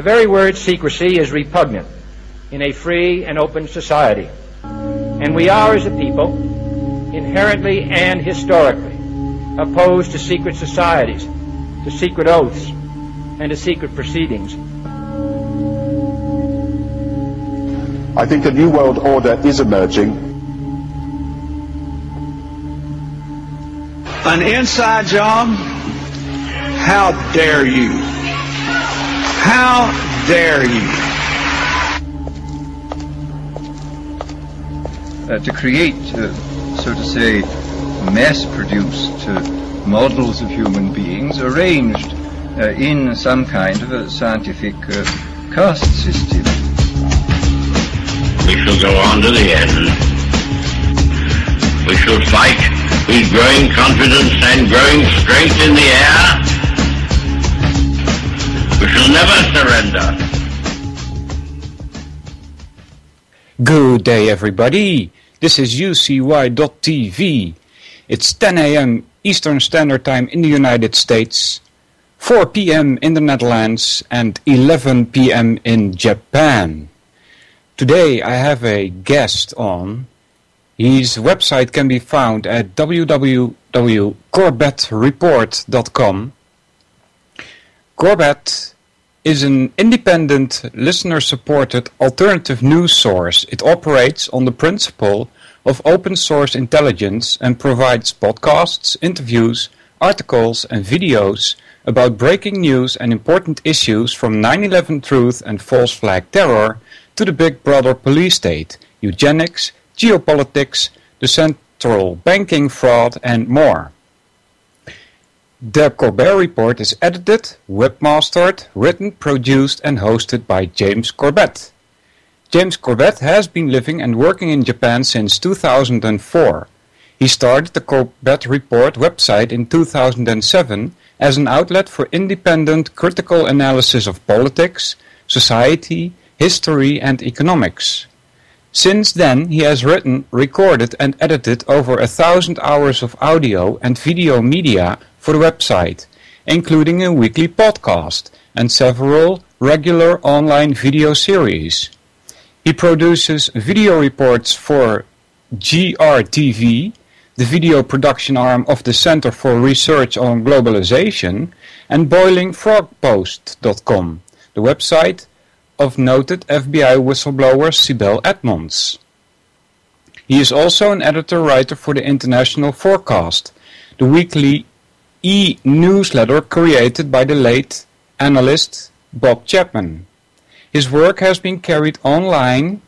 very word secrecy is repugnant in a free and open society. And we are, as a people, inherently and historically opposed to secret societies, to secret oaths, and to secret proceedings. I think a new world order is emerging. An inside job? How dare you? How dare you? To create, so to say, mass-produced models of human beings arranged in some kind of a scientific caste system. We shall go on to the end. We shall fight with growing confidence and growing strength in the air. We shall never surrender. Good day, everybody. This is UCY.TV. It's 10 a.m. Eastern Standard Time in the United States, 4 p.m. in the Netherlands, and 11 p.m. in Japan. Today I have a guest on. His website can be found at www.corbettreport.com. Corbett is an independent, listener-supported alternative news source. It operates on the principle of open source intelligence and provides podcasts, interviews, articles and videos about breaking news and important issues from 9/11 truth and false flag terror to the Big Brother police state, eugenics, geopolitics, the central banking fraud and more. The Corbett Report is edited, webmastered, written, produced and hosted by James Corbett. James Corbett has been living and working in Japan since 2004. He started the Corbett Report website in 2007 as an outlet for independent critical analysis of politics, society, history and economics. Since then, he has written, recorded and edited over 1,000 hours of audio and video media for the website, including a weekly podcast and several regular online video series. He produces video reports for GRTV, the video production arm of the Center for Research on Globalization, and BoilingFrogPost.com, the website of noted FBI whistleblower Sibel Edmonds. He is also an editor-writer for the International Forecast, the weekly e-newsletter created by the late analyst Bob Chapman. His work has been carried online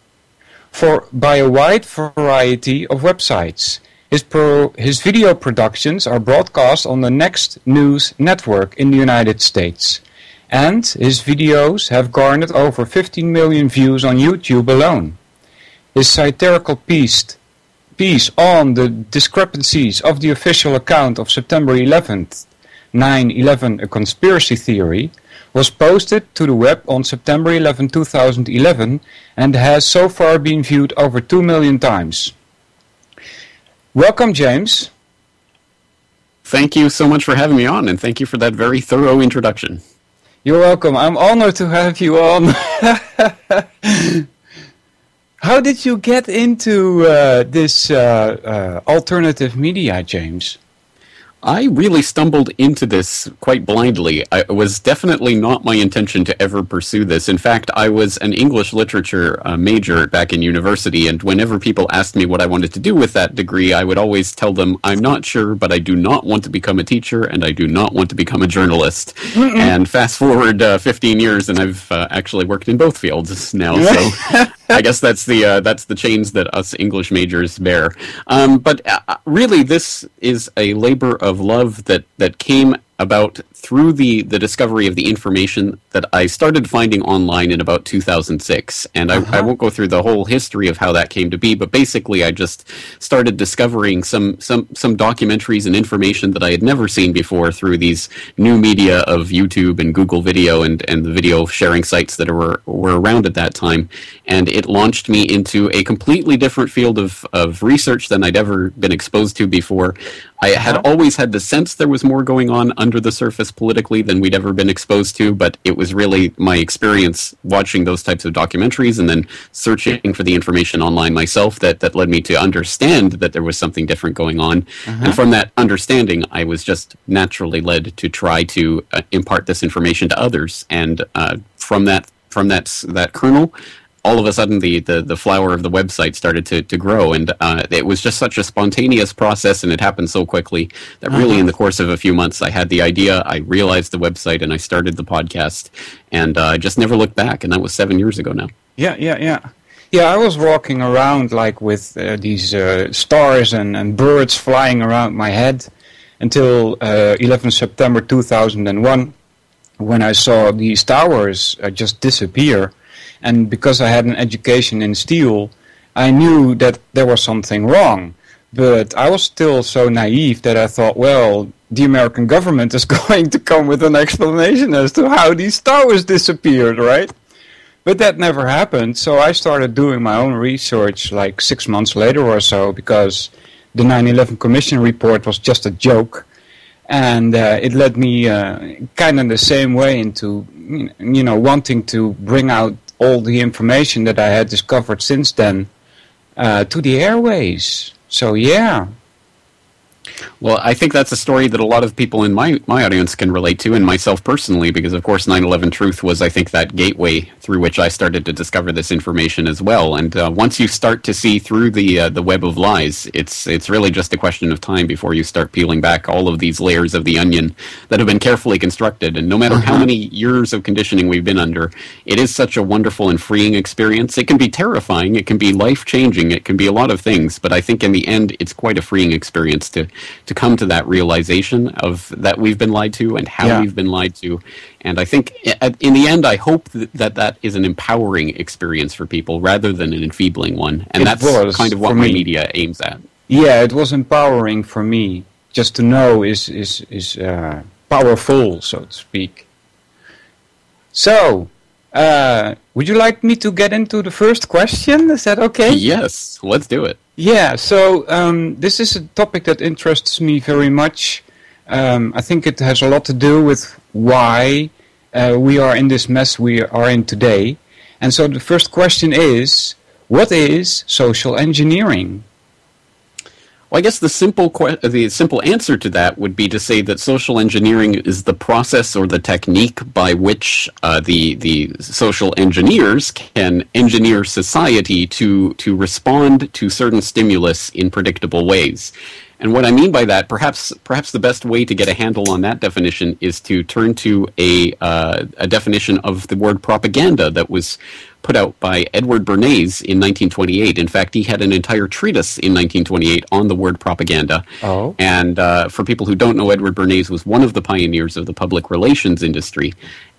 by a wide variety of websites. His video productions are broadcast on the Next News Network in the United States, and his videos have garnered over 15 million views on YouTube alone. His satirical piece on the discrepancies of the official account of September 11th, 9/11, a conspiracy theory, was posted to the web on September 11, 2011, and has so far been viewed over 2 million times. Welcome, James. Thank you so much for having me on, and thank you for that very thorough introduction. You're welcome. I'm honored to have you on. How did you get into this alternative media, James? I really stumbled into this quite blindly. It was definitely not my intention to ever pursue this. In fact, I was an English literature major back in university, and whenever people asked me what I wanted to do with that degree, I would always tell them, I'm not sure, but I do not want to become a teacher, and I do not want to become a journalist. And fast forward 15 years, and I've actually worked in both fields now, so I guess that's the chains that us English majors bear. But really, this is a labor of love that came about through the discovery of the information that I started finding online in about 2006. And I won't go through the whole history of how that came to be, but basically I just started discovering some documentaries and information that I had never seen before through these new media of YouTube and Google Video and the video sharing sites that were around at that time. And it launched me into a completely different field of research than I'd ever been exposed to before. I had always had the sense there was more going on under the surface politically than we'd ever been exposed to, but it was really my experience watching those types of documentaries and then searching for the information online myself that led me to understand that there was something different going on. And from that understanding, I was just naturally led to try to impart this information to others. And from that kernel, all of a sudden the flower of the website started to grow, and it was just such a spontaneous process, and it happened so quickly that really in the course of a few months I had the idea, I realized the website, and I started the podcast, and I just never looked back, and that was 7 years ago now. Yeah, I was walking around like with these stars and birds flying around my head until 11 September 2001, when I saw these towers just disappear. And because I had an education in steel, I knew that there was something wrong. But I was still so naive that I thought, well, the American government is going to come with an explanation as to how these towers disappeared, right? But that never happened, so I started doing my own research like 6 months later or so, because the 9/11 Commission report was just a joke. And it led me kind of the same way into, wanting to bring out all the information that I had discovered since then to the airways. So, yeah. Well, I think that's a story that a lot of people in my audience can relate to, and myself personally, because of course 9/11 Truth was, I think, that gateway through which I started to discover this information as well. And once you start to see through the web of lies, it's really just a question of time before you start peeling back all of these layers of the onion that have been carefully constructed. And no matter how many years of conditioning we've been under, it is such a wonderful and freeing experience. It can be terrifying, it can be life-changing, it can be a lot of things, but I think in the end it's quite a freeing experience to come to that realization of that we've been lied to and how we've been lied to. And I think in the end, I hope that is an empowering experience for people rather than an enfeebling one. And that's kind of what my media aims at. Yeah, it was empowering for me. Just to know is powerful, so to speak. So, would you like me to get into the first question? Is that okay? Yes, let's do it. Yeah, so this is a topic that interests me very much. I think it has a lot to do with why we are in this mess we are in today. And so the first question is, what is social engineering? Well, I guess the simple answer to that would be to say that social engineering is the process or the technique by which the social engineers can engineer society to respond to certain stimulus in predictable ways. And what I mean by that, perhaps the best way to get a handle on that definition is to turn to a definition of the word propaganda that was put out by Edward Bernays in 1928. In fact, he had an entire treatise in 1928 on the word propaganda. Oh. And for people who don't know, Edward Bernays was one of the pioneers of the public relations industry.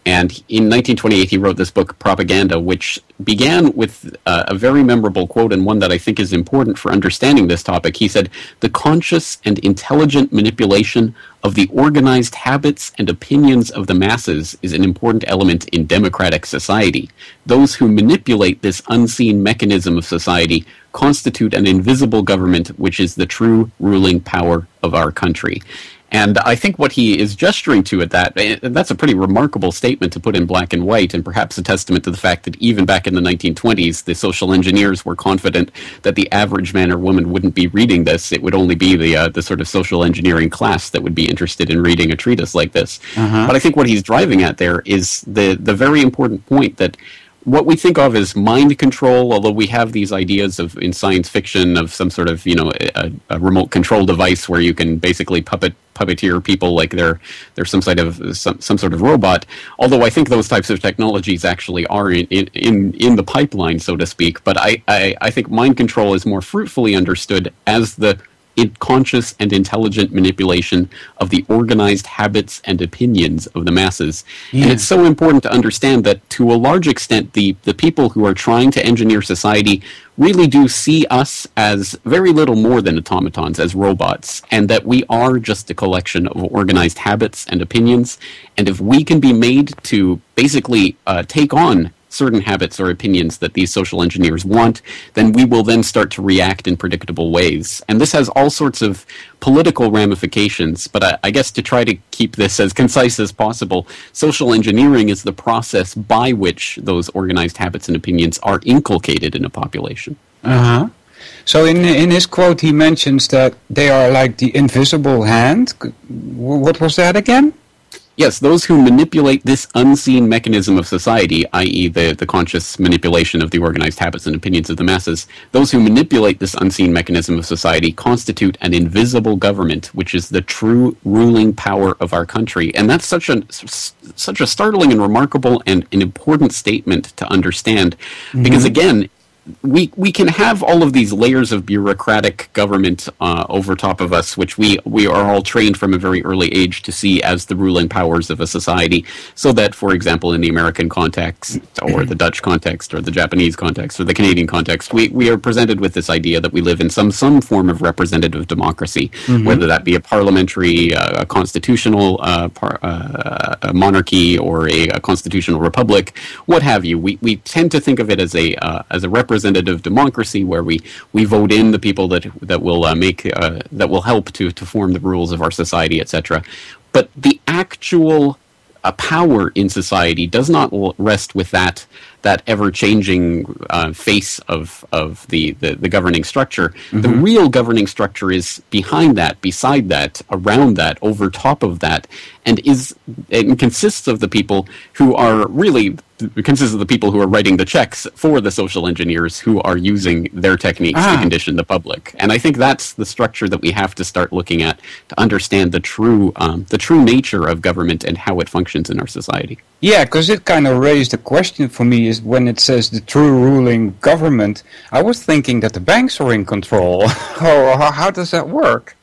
And in 1928, he wrote this book, Propaganda, which began with a very memorable quote, and one that I think is important for understanding this topic. He said, "The conscious and intelligent manipulation of the organized habits and opinions of the masses is an important element in democratic society. Those who manipulate this unseen mechanism of society constitute an invisible government, which is the true ruling power of our country." And I think what he is gesturing to at that's a pretty remarkable statement to put in black and white, and perhaps a testament to the fact that even back in the 1920s, the social engineers were confident that the average man or woman wouldn't be reading this. It would only be the sort of social engineering class that would be interested in reading a treatise like this. But I think what he's driving at there is the very important point that what we think of as mind control, although we have these ideas of in science fiction of some sort of a remote control device where you can basically puppeteer people like they're some sort of robot. Although I think those types of technologies actually are in the pipeline, so to speak. But I think mind control is more fruitfully understood as the conscious and intelligent manipulation of the organized habits and opinions of the masses. Yeah. And it's so important to understand that to a large extent the people who are trying to engineer society really do see us as very little more than automatons, as robots, and that we are just a collection of organized habits and opinions. And if we can be made to basically take on certain habits or opinions that these social engineers want, then we will then start to react in predictable ways. And this has all sorts of political ramifications, but I guess to try to keep this as concise as possible, social engineering is the process by which those organized habits and opinions are inculcated in a population. Uh-huh. So in his quote, he mentions that they are like the invisible hand. What was that again? Yes, those who manipulate this unseen mechanism of society, i.e. the conscious manipulation of the organized habits and opinions of the masses, those who manipulate this unseen mechanism of society constitute an invisible government, which is the true ruling power of our country. And that's such a startling and remarkable and an important statement to understand, because again, we can have all of these layers of bureaucratic government over top of us, which we are all trained from a very early age to see as the ruling powers of a society, so that, for example, in the American context, or the Dutch context, or the Japanese context, or the Canadian context, we are presented with this idea that we live in some form of representative democracy, whether that be a parliamentary, a constitutional a monarchy, or a constitutional republic, what have you. We tend to think of it as a representative democracy, where we vote in the people that will that will help to form the rules of our society, etc. But the actual power in society does not rest with that ever-changing face of the governing structure. The real governing structure is behind that, beside that, around that, over top of that, and consists of the people who are writing the checks for the social engineers who are using their techniques to condition the public. And I think that's the structure that we have to start looking at to understand the true nature of government and how it functions in our society. Yeah, because it kind of raised a question for me, is when it says the true ruling government, I was thinking that the banks are in control. How does that work?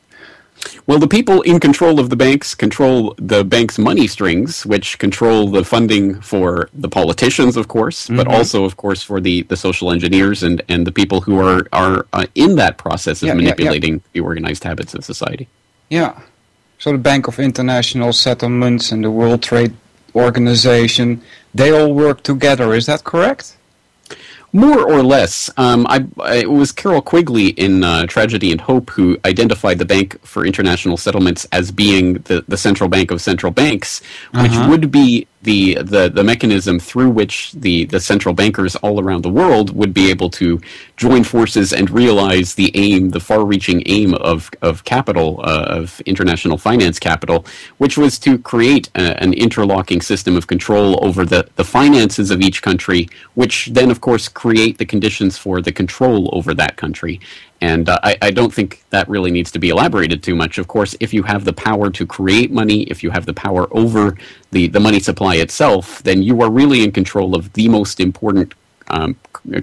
Well, the people in control of the banks control the bank's money strings, which control the funding for the politicians, of course, but also, of course, for the social engineers and the people who are in that process of manipulating the organized habits of society. Yeah. So the Bank of International Settlements and the World Trade Organization, they all work together. Is that correct? More or less. It was Carol Quigley in Tragedy and Hope who identified the Bank for International Settlements as being the central bank of central banks, which would be the mechanism through which the central bankers all around the world would be able to join forces and realize the far-reaching aim of capital, of international finance capital, which was to create an interlocking system of control over the finances of each country, which then, of course, create the conditions for the control over that country. And I don't think that really needs to be elaborated too much. Of course, if you have the power to create money, if you have the power over the money supply itself, then you are really in control of the most important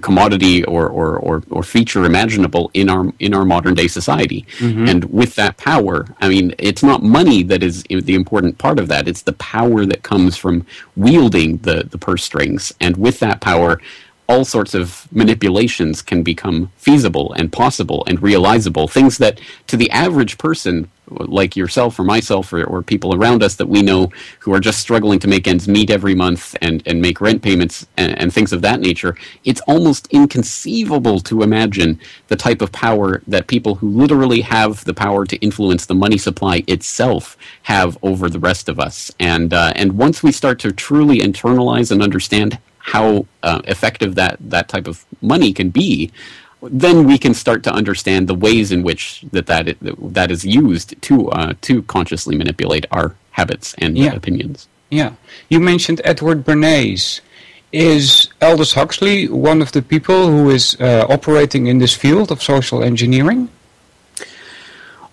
commodity or feature imaginable in our modern day society. And with that power, I mean, it's not money that is the important part of that. It's the power that comes from wielding the purse strings. And with that power, all sorts of manipulations can become feasible and possible and realizable. Things that to the average person, like yourself or myself or people around us that we know who are just struggling to make ends meet every month and make rent payments and things of that nature, it's almost inconceivable to imagine the type of power that people who literally have the power to influence the money supply itself have over the rest of us. And once we start to truly internalize and understand how effective that type of money can be, then we can start to understand the ways in which that is used to consciously manipulate our habits and opinions. Yeah, you mentioned Edward Bernays. Is Aldous Huxley one of the people who is operating in this field of social engineering?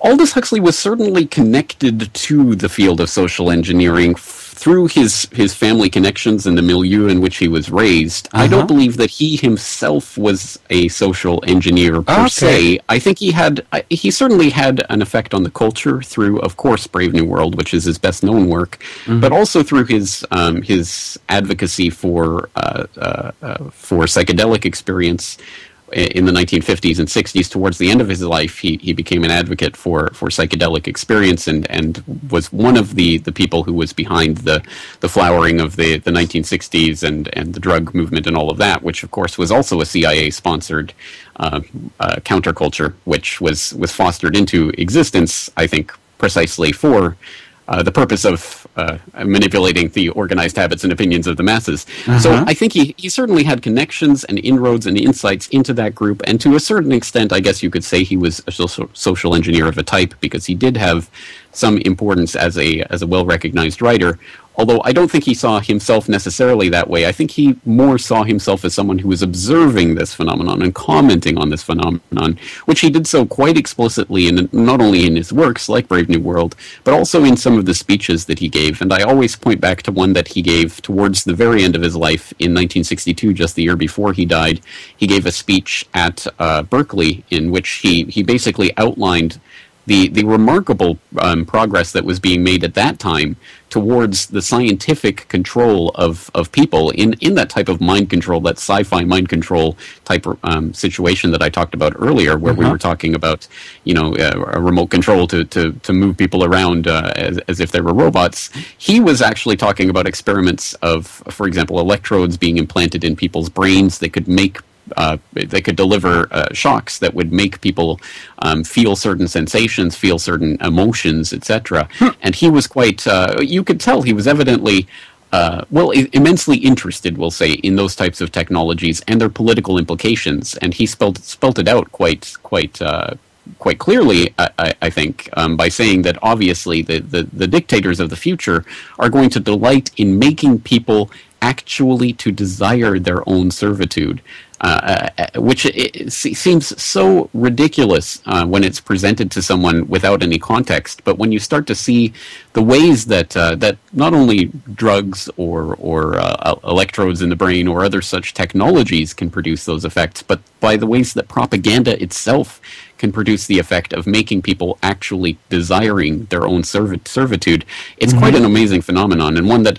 Aldous Huxley was certainly connected to the field of social engineering through his family connections and the milieu in which he was raised. I don't believe that he himself was a social engineer per se. I think he certainly had an effect on the culture through, of course, Brave New World, which is his best known work, but also through his advocacy for psychedelic experience, in the 1950s and 60s, towards the end of his life, he became an advocate for psychedelic experience and was one of the people who was behind the flowering of the 1960s and the drug movement and all of that, which of course was also a CIA-sponsored counterculture, which was fostered into existence, I think, precisely for the purpose of manipulating the organized habits and opinions of the masses. So I think he certainly had connections and inroads and insights into that group, and to a certain extent, I guess you could say he was a social engineer of a type, because he did have some importance as a well-recognized writer. Although I don't think he saw himself necessarily that way. I think he more saw himself as someone who was observing this phenomenon and commenting on this phenomenon, which he did so quite explicitly, and not only in his works like Brave New World, but also in some of the speeches that he gave. And I always point back to one that he gave towards the very end of his life in 1962, just the year before he died. He gave a speech at Berkeley in which he basically outlined the remarkable progress that was being made at that time towards the scientific control of people in that type of mind control, that sci-fi mind control type situation that I talked about earlier, where we were talking about, a remote control to move people around as if they were robots. He was actually talking about experiments of, for example, electrodes being implanted in people's brains that could make they could deliver shocks that would make people feel certain sensations, feel certain emotions, etc. And he was quite, you could tell he was evidently, immensely interested, we'll say, in those types of technologies and their political implications. And he spelt it out quite clearly, I think, by saying that obviously the dictators of the future are going to delight in making people actually to desire their own servitude. Which seems so ridiculous when it's presented to someone without any context. But when you start to see the ways that not only drugs or electrodes in the brain or other such technologies can produce those effects, but by the ways that propaganda itself can produce the effect of making people actually desiring their own servitude, it's quite an amazing phenomenon, and one that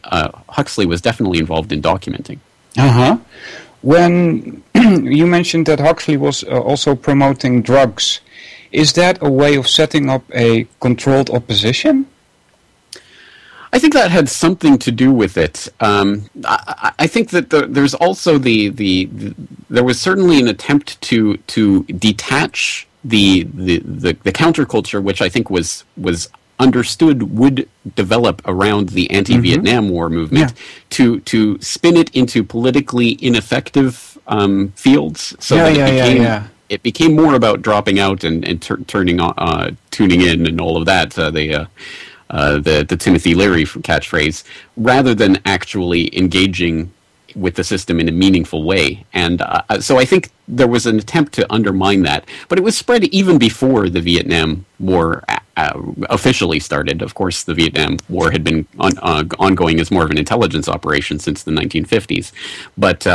Huxley was definitely involved in documenting. When you mentioned that Huxley was also promoting drugs, is that a way of setting up a controlled opposition? I think that had something to do with it. I think that there's also there was certainly an attempt to detach the counterculture, which I think was understood would develop around the anti-Vietnam War movement, to spin it into politically ineffective fields, so that it became more about dropping out and tuning in and all of that, the Timothy Leary catchphrase, rather than actually engaging with the system in a meaningful way. And so I think there was an attempt to undermine that, but it was spread even before the Vietnam War officially started. Of course, the Vietnam War had been ongoing as more of an intelligence operation since the 1950s. But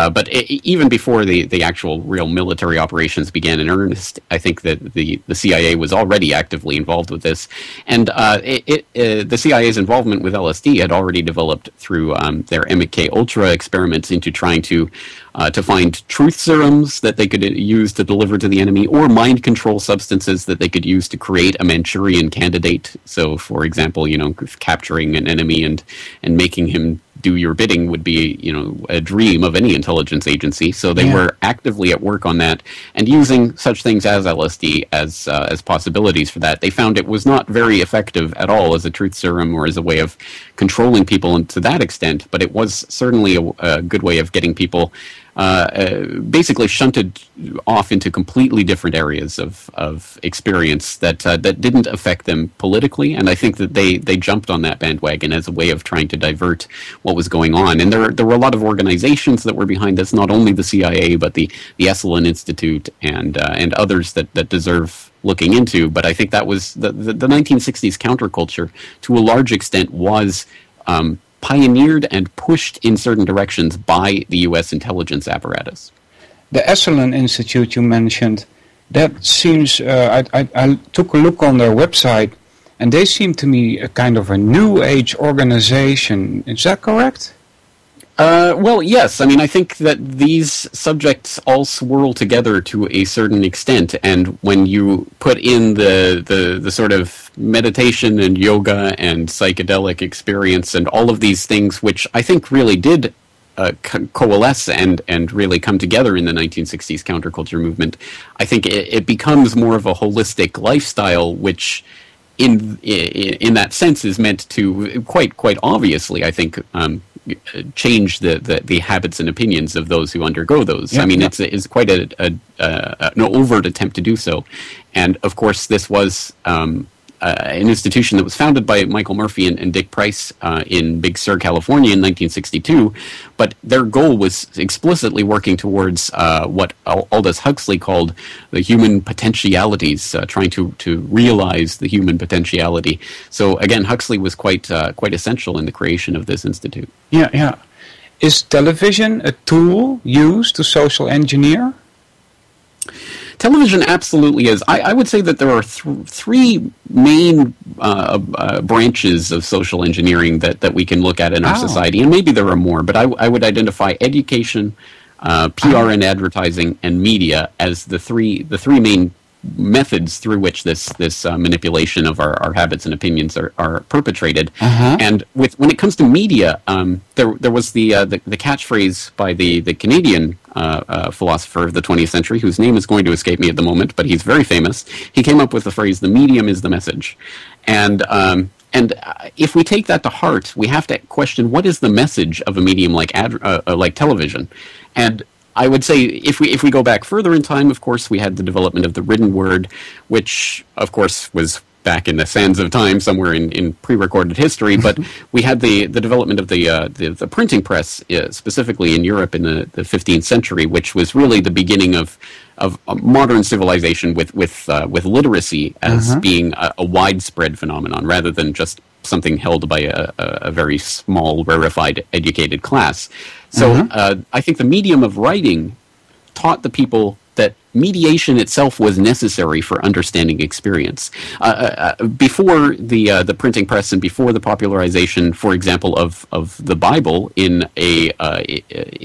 even before the actual real military operations began in earnest, I think that the CIA was already actively involved with this. And the CIA's involvement with LSD had already developed through their MK-Ultra experiments into trying to find truth serums that they could use to deliver to the enemy, or mind control substances that they could use to create a Manchurian candidate. So, for example, capturing an enemy and making him do your bidding would be, a dream of any intelligence agency. So they were actively at work on that and using such things as LSD as possibilities for that. They found it was not very effective at all as a truth serum or as a way of controlling people to that extent, but it was certainly a good way of getting people basically shunted off into completely different areas of experience that didn't affect them politically, and I think that they jumped on that bandwagon as a way of trying to divert what was going on. And there were a lot of organizations that were behind this, not only the CIA, but the Esalen Institute and others that deserve looking into. But I think that was the 1960s counterculture, to a large extent, was pioneered and pushed in certain directions by the U.S. intelligence apparatus. The Esalen Institute you mentioned, that seems, I took a look on their website, and they seem to me a kind of a new age organization. Is that correct? Well, yes. I mean, I think that these subjects all swirl together to a certain extent, and when you put in the sort of meditation and yoga and psychedelic experience and all of these things, which I think really did coalesce and really come together in the 1960s counterculture movement, I think it becomes more of a holistic lifestyle, which in that sense is meant to quite obviously, I think, change the habits and opinions of those who undergo those. Yeah, I mean, it's quite an overt attempt to do so. And of course, this was an institution that was founded by Michael Murphy and Dick Price in Big Sur, California in 1962. But their goal was explicitly working towards what Aldous Huxley called the human potentialities, trying to realize the human potentiality. So again, Huxley was quite essential in the creation of this institute. Yeah. Is television a tool used to social engineer? Television absolutely is. I would say that there are three main branches of social engineering that we can look at in our society, and maybe there are more, but I would identify education, PR and advertising, and media as the three main methods through which this manipulation of our habits and opinions are perpetrated. And when it comes to media, there was the catchphrase by the Canadian philosopher of the 20th century, whose name is going to escape me at the moment, but he's very famous. He came up with the phrase, "The medium is the message." And if we take that to heart, we have to question, what is the message of a medium like television? And I would say if we go back further in time, of course, we had the development of the written word, which, of course, was back in the sands of time, somewhere in pre-recorded history. But we had the development of the printing press, specifically in Europe in the 15th century, which was really the beginning of modern civilization with literacy as being a widespread phenomenon, rather than just something held by a very small, rarefied, educated class. So I think the medium of writing taught the people that mediation itself was necessary for understanding experience. Before the printing press and before the popularization, for example, of the Bible in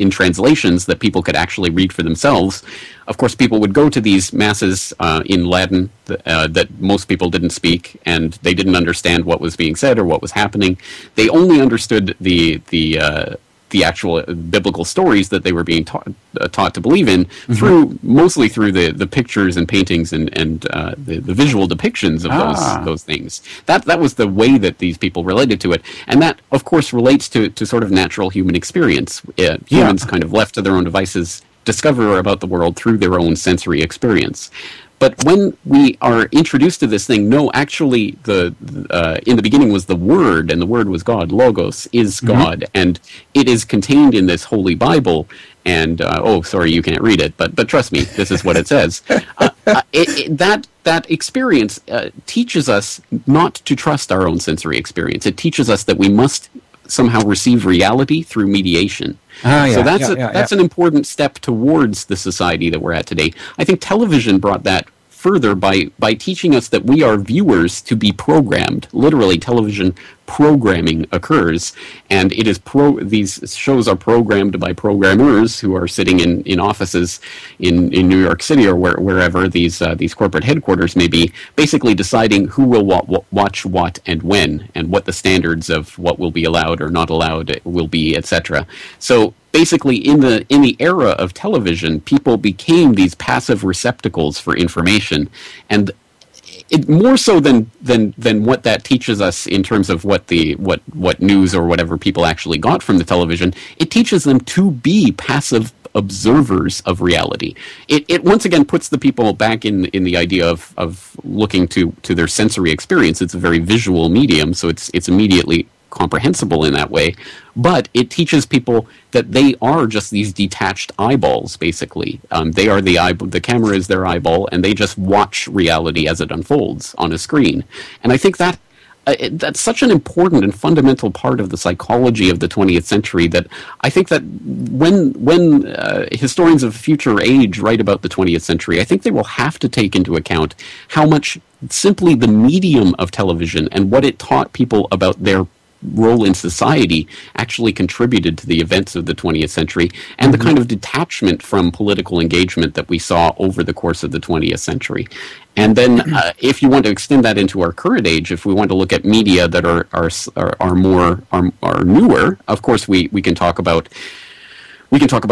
translations that people could actually read for themselves, of course, people would go to these masses in Latin that most people didn't speak, and they didn't understand what was being said or what was happening. They only understood the actual biblical stories that they were being taught to believe in mostly through the pictures and paintings and the visual depictions of those things. That was the way that these people related to it, and that, of course, relates to sort of natural human experience. Humans kind of left to their own devices discover about the world through their own sensory experience. But when we are introduced to this thing, no, actually, in the beginning was the Word, and the Word was God. Logos is God, and it is contained in this Holy Bible. And sorry, you can't read it, but trust me, this is what it says. That experience teaches us not to trust our own sensory experience. It teaches us that we must somehow receive reality through mediation. So that's an important step towards the society that we're at today. I think television brought that further by teaching us that we are viewers to be programmed. Literally, television programming occurs, and it is these shows are programmed by programmers who are sitting in offices in New York City or wherever these corporate headquarters may be, basically deciding who will watch what and when, and what the standards of what will be allowed or not allowed will be, etc. So basically, in the era of television, people became these passive receptacles for information, and it more so than what that teaches us in terms of what news or whatever people actually got from the television. It teaches them to be passive observers of reality. It once again puts the people back in the idea of looking to their sensory experience. It's a very visual medium, so it's immediately comprehensible in that way, but it teaches people that they are just these detached eyeballs, basically. They are the camera is their eyeball, and they just watch reality as it unfolds on a screen. And I think that that's such an important and fundamental part of the psychology of the 20th century that I think that when historians of future age write about the 20th century, I think they will have to take into account how much simply the medium of television and what it taught people about their role in society actually contributed to the events of the 20th century and the kind of detachment from political engagement that we saw over the course of the 20th century. And then if you want to extend that into our current age, if we want to look at media that are newer, of course we can talk about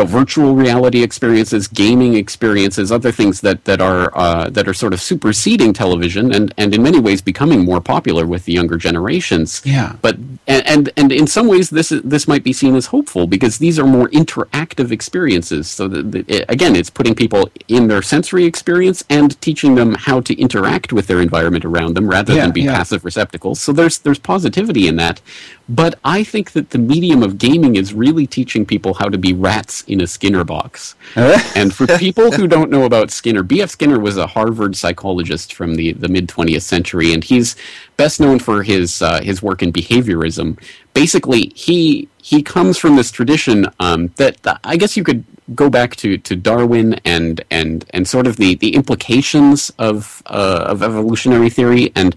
virtual reality experiences, gaming experiences, other things that are sort of superseding television and in many ways becoming more popular with the younger generations. Yeah. But and in some ways this might be seen as hopeful because these are more interactive experiences. So again, it's putting people in their sensory experience and teaching them how to interact with their environment around them rather than be passive receptacles. So there's positivity in that. But I think that the medium of gaming is really teaching people how to be rats in a Skinner box. And for people who don't know about Skinner, B.F. Skinner was a Harvard psychologist from the mid-20th century, and he's best known for his work in behaviorism. Basically, he comes from this tradition that I guess you could go back to Darwin and sort of the implications of evolutionary theory and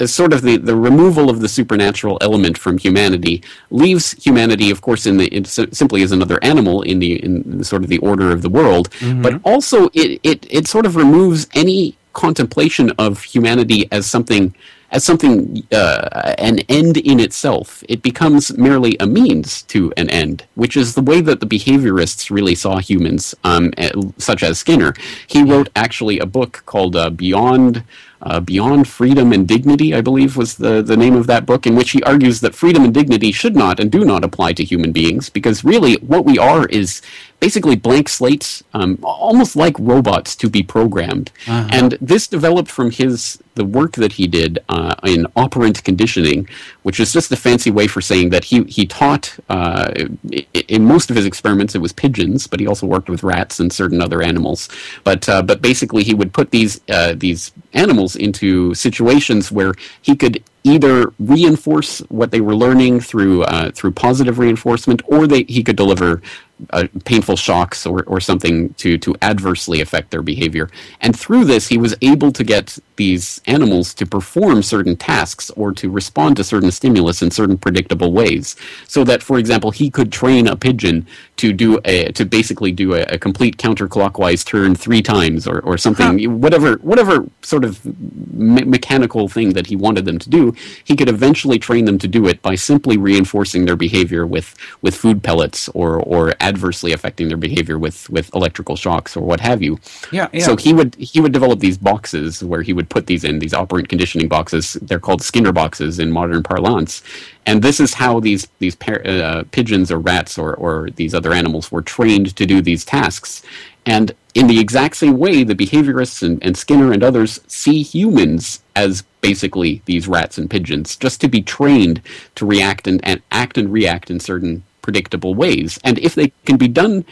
sort of the removal of the supernatural element from humanity leaves humanity, of course, simply as another animal in the sort of the order of the world, but also it sort of removes any contemplation of humanity as something an end in itself. It becomes merely a means to an end, which is the way that the behaviorists really saw humans, such as Skinner. He wrote actually a book called Beyond Freedom and Dignity, I believe was the name of that book, in which he argues that freedom and dignity should not and do not apply to human beings, because really what we are is basically blank slates, almost like robots to be programmed. And this developed from the work that he did in operant conditioning, which is just a fancy way for saying that he taught, in most of his experiments it was pigeons, but he also worked with rats and certain other animals. But basically he would put these animals into situations where he could either reinforce what they were learning through positive reinforcement, or he could deliver painful shocks or something to adversely affect their behavior. And through this, he was able to get these animals to perform certain tasks or to respond to certain stimulus in certain predictable ways. So that, for example, he could train a pigeon to basically do a complete counterclockwise turn 3 times or something, whatever sort of mechanical thing that he wanted them to do. He could eventually train them to do it by simply reinforcing their behavior with food pellets or adversely affecting their behavior with electrical shocks or what have you. Yeah. So he would develop these boxes where he would put these operant conditioning boxes. They're called Skinner boxes in modern parlance. And this is how these pigeons or rats or these other animals were trained to do these tasks. And in the exact same way, the behaviorists and Skinner and others see humans as basically these rats and pigeons, just to be trained to react and act and react in certain predictable ways. And if they can be done,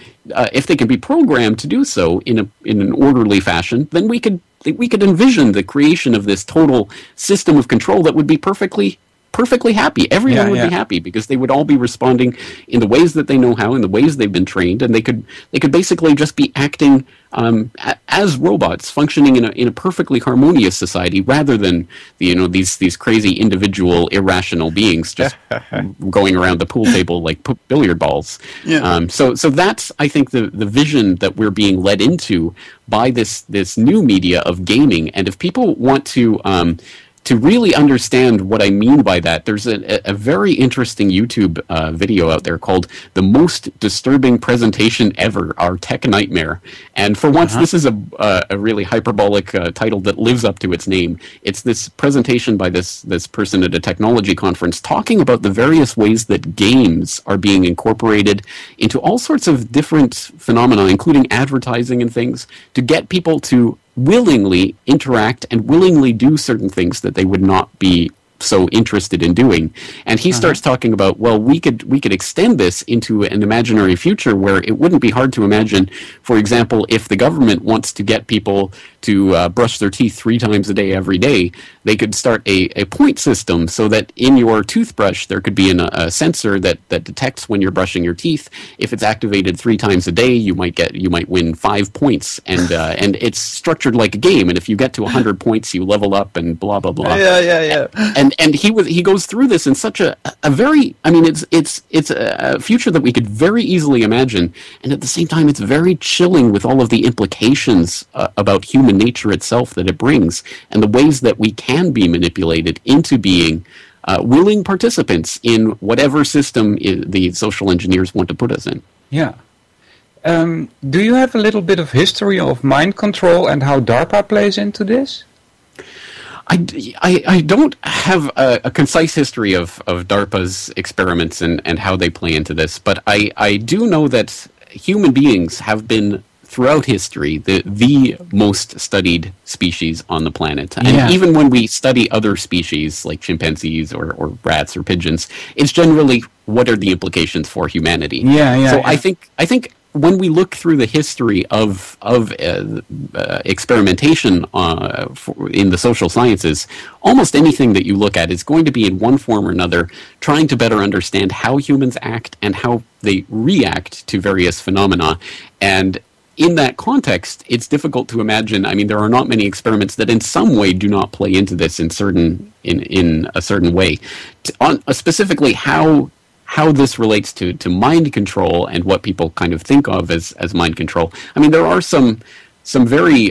if they can be programmed to do so in an orderly fashion, then we could envision the creation of this total system of control that would be perfectly happy. Everyone would be happy because they would all be responding in the ways that they know how, in the ways they've been trained, and they could basically just be acting as robots, functioning in a perfectly harmonious society, rather than these crazy individual irrational beings just going around the pool table like billiard balls. So that's, I think, the vision that we're being led into by this new media of gaming. And if people want to really understand what I mean by that, there's a very interesting YouTube video out there called "The Most Disturbing Presentation Ever: Our Tech Nightmare." And for once, this is a really hyperbolic title that lives up to its name. It's this presentation by this person at a technology conference talking about the various ways that games are being incorporated into all sorts of different phenomena, including advertising and things, to get people to willingly interact and willingly do certain things that they would not be so interested in doing. And he starts talking about, well, we could extend this into an imaginary future where it wouldn't be hard to imagine, for example, if the government wants to get people to brush their teeth 3 times a day every day, they could start a point system so that in your toothbrush there could be a sensor that detects when you're brushing your teeth. If it's activated 3 times a day, you might win 5 points, and it's structured like a game. And if you get to 100 points, you level up and blah blah blah. Yeah. And he goes through this in such a very, I mean, it's a future that we could very easily imagine, and at the same time, it's very chilling with all of the implications about human nature itself that it brings, and the ways that we can be manipulated into being willing participants in whatever system the social engineers want to put us in. Yeah. Do you have a little bit of history of mind control and how DARPA plays into this? I don't have a concise history of DARPA's experiments and how they play into this, but I do know that human beings have been, throughout history, the most studied species on the planet. And even when we study other species, like chimpanzees or rats or pigeons, it's generally, what are the implications for humanity? So I think when we look through the history of experimentation in the social sciences, almost anything that you look at is going to be in one form or another trying to better understand how humans act and how they react to various phenomena. And in that context, it's difficult to imagine. I mean, there are not many experiments that in some way do not play into this in a certain way. Specifically, how this relates to mind control and what people kind of think of as mind control. I mean, there are some very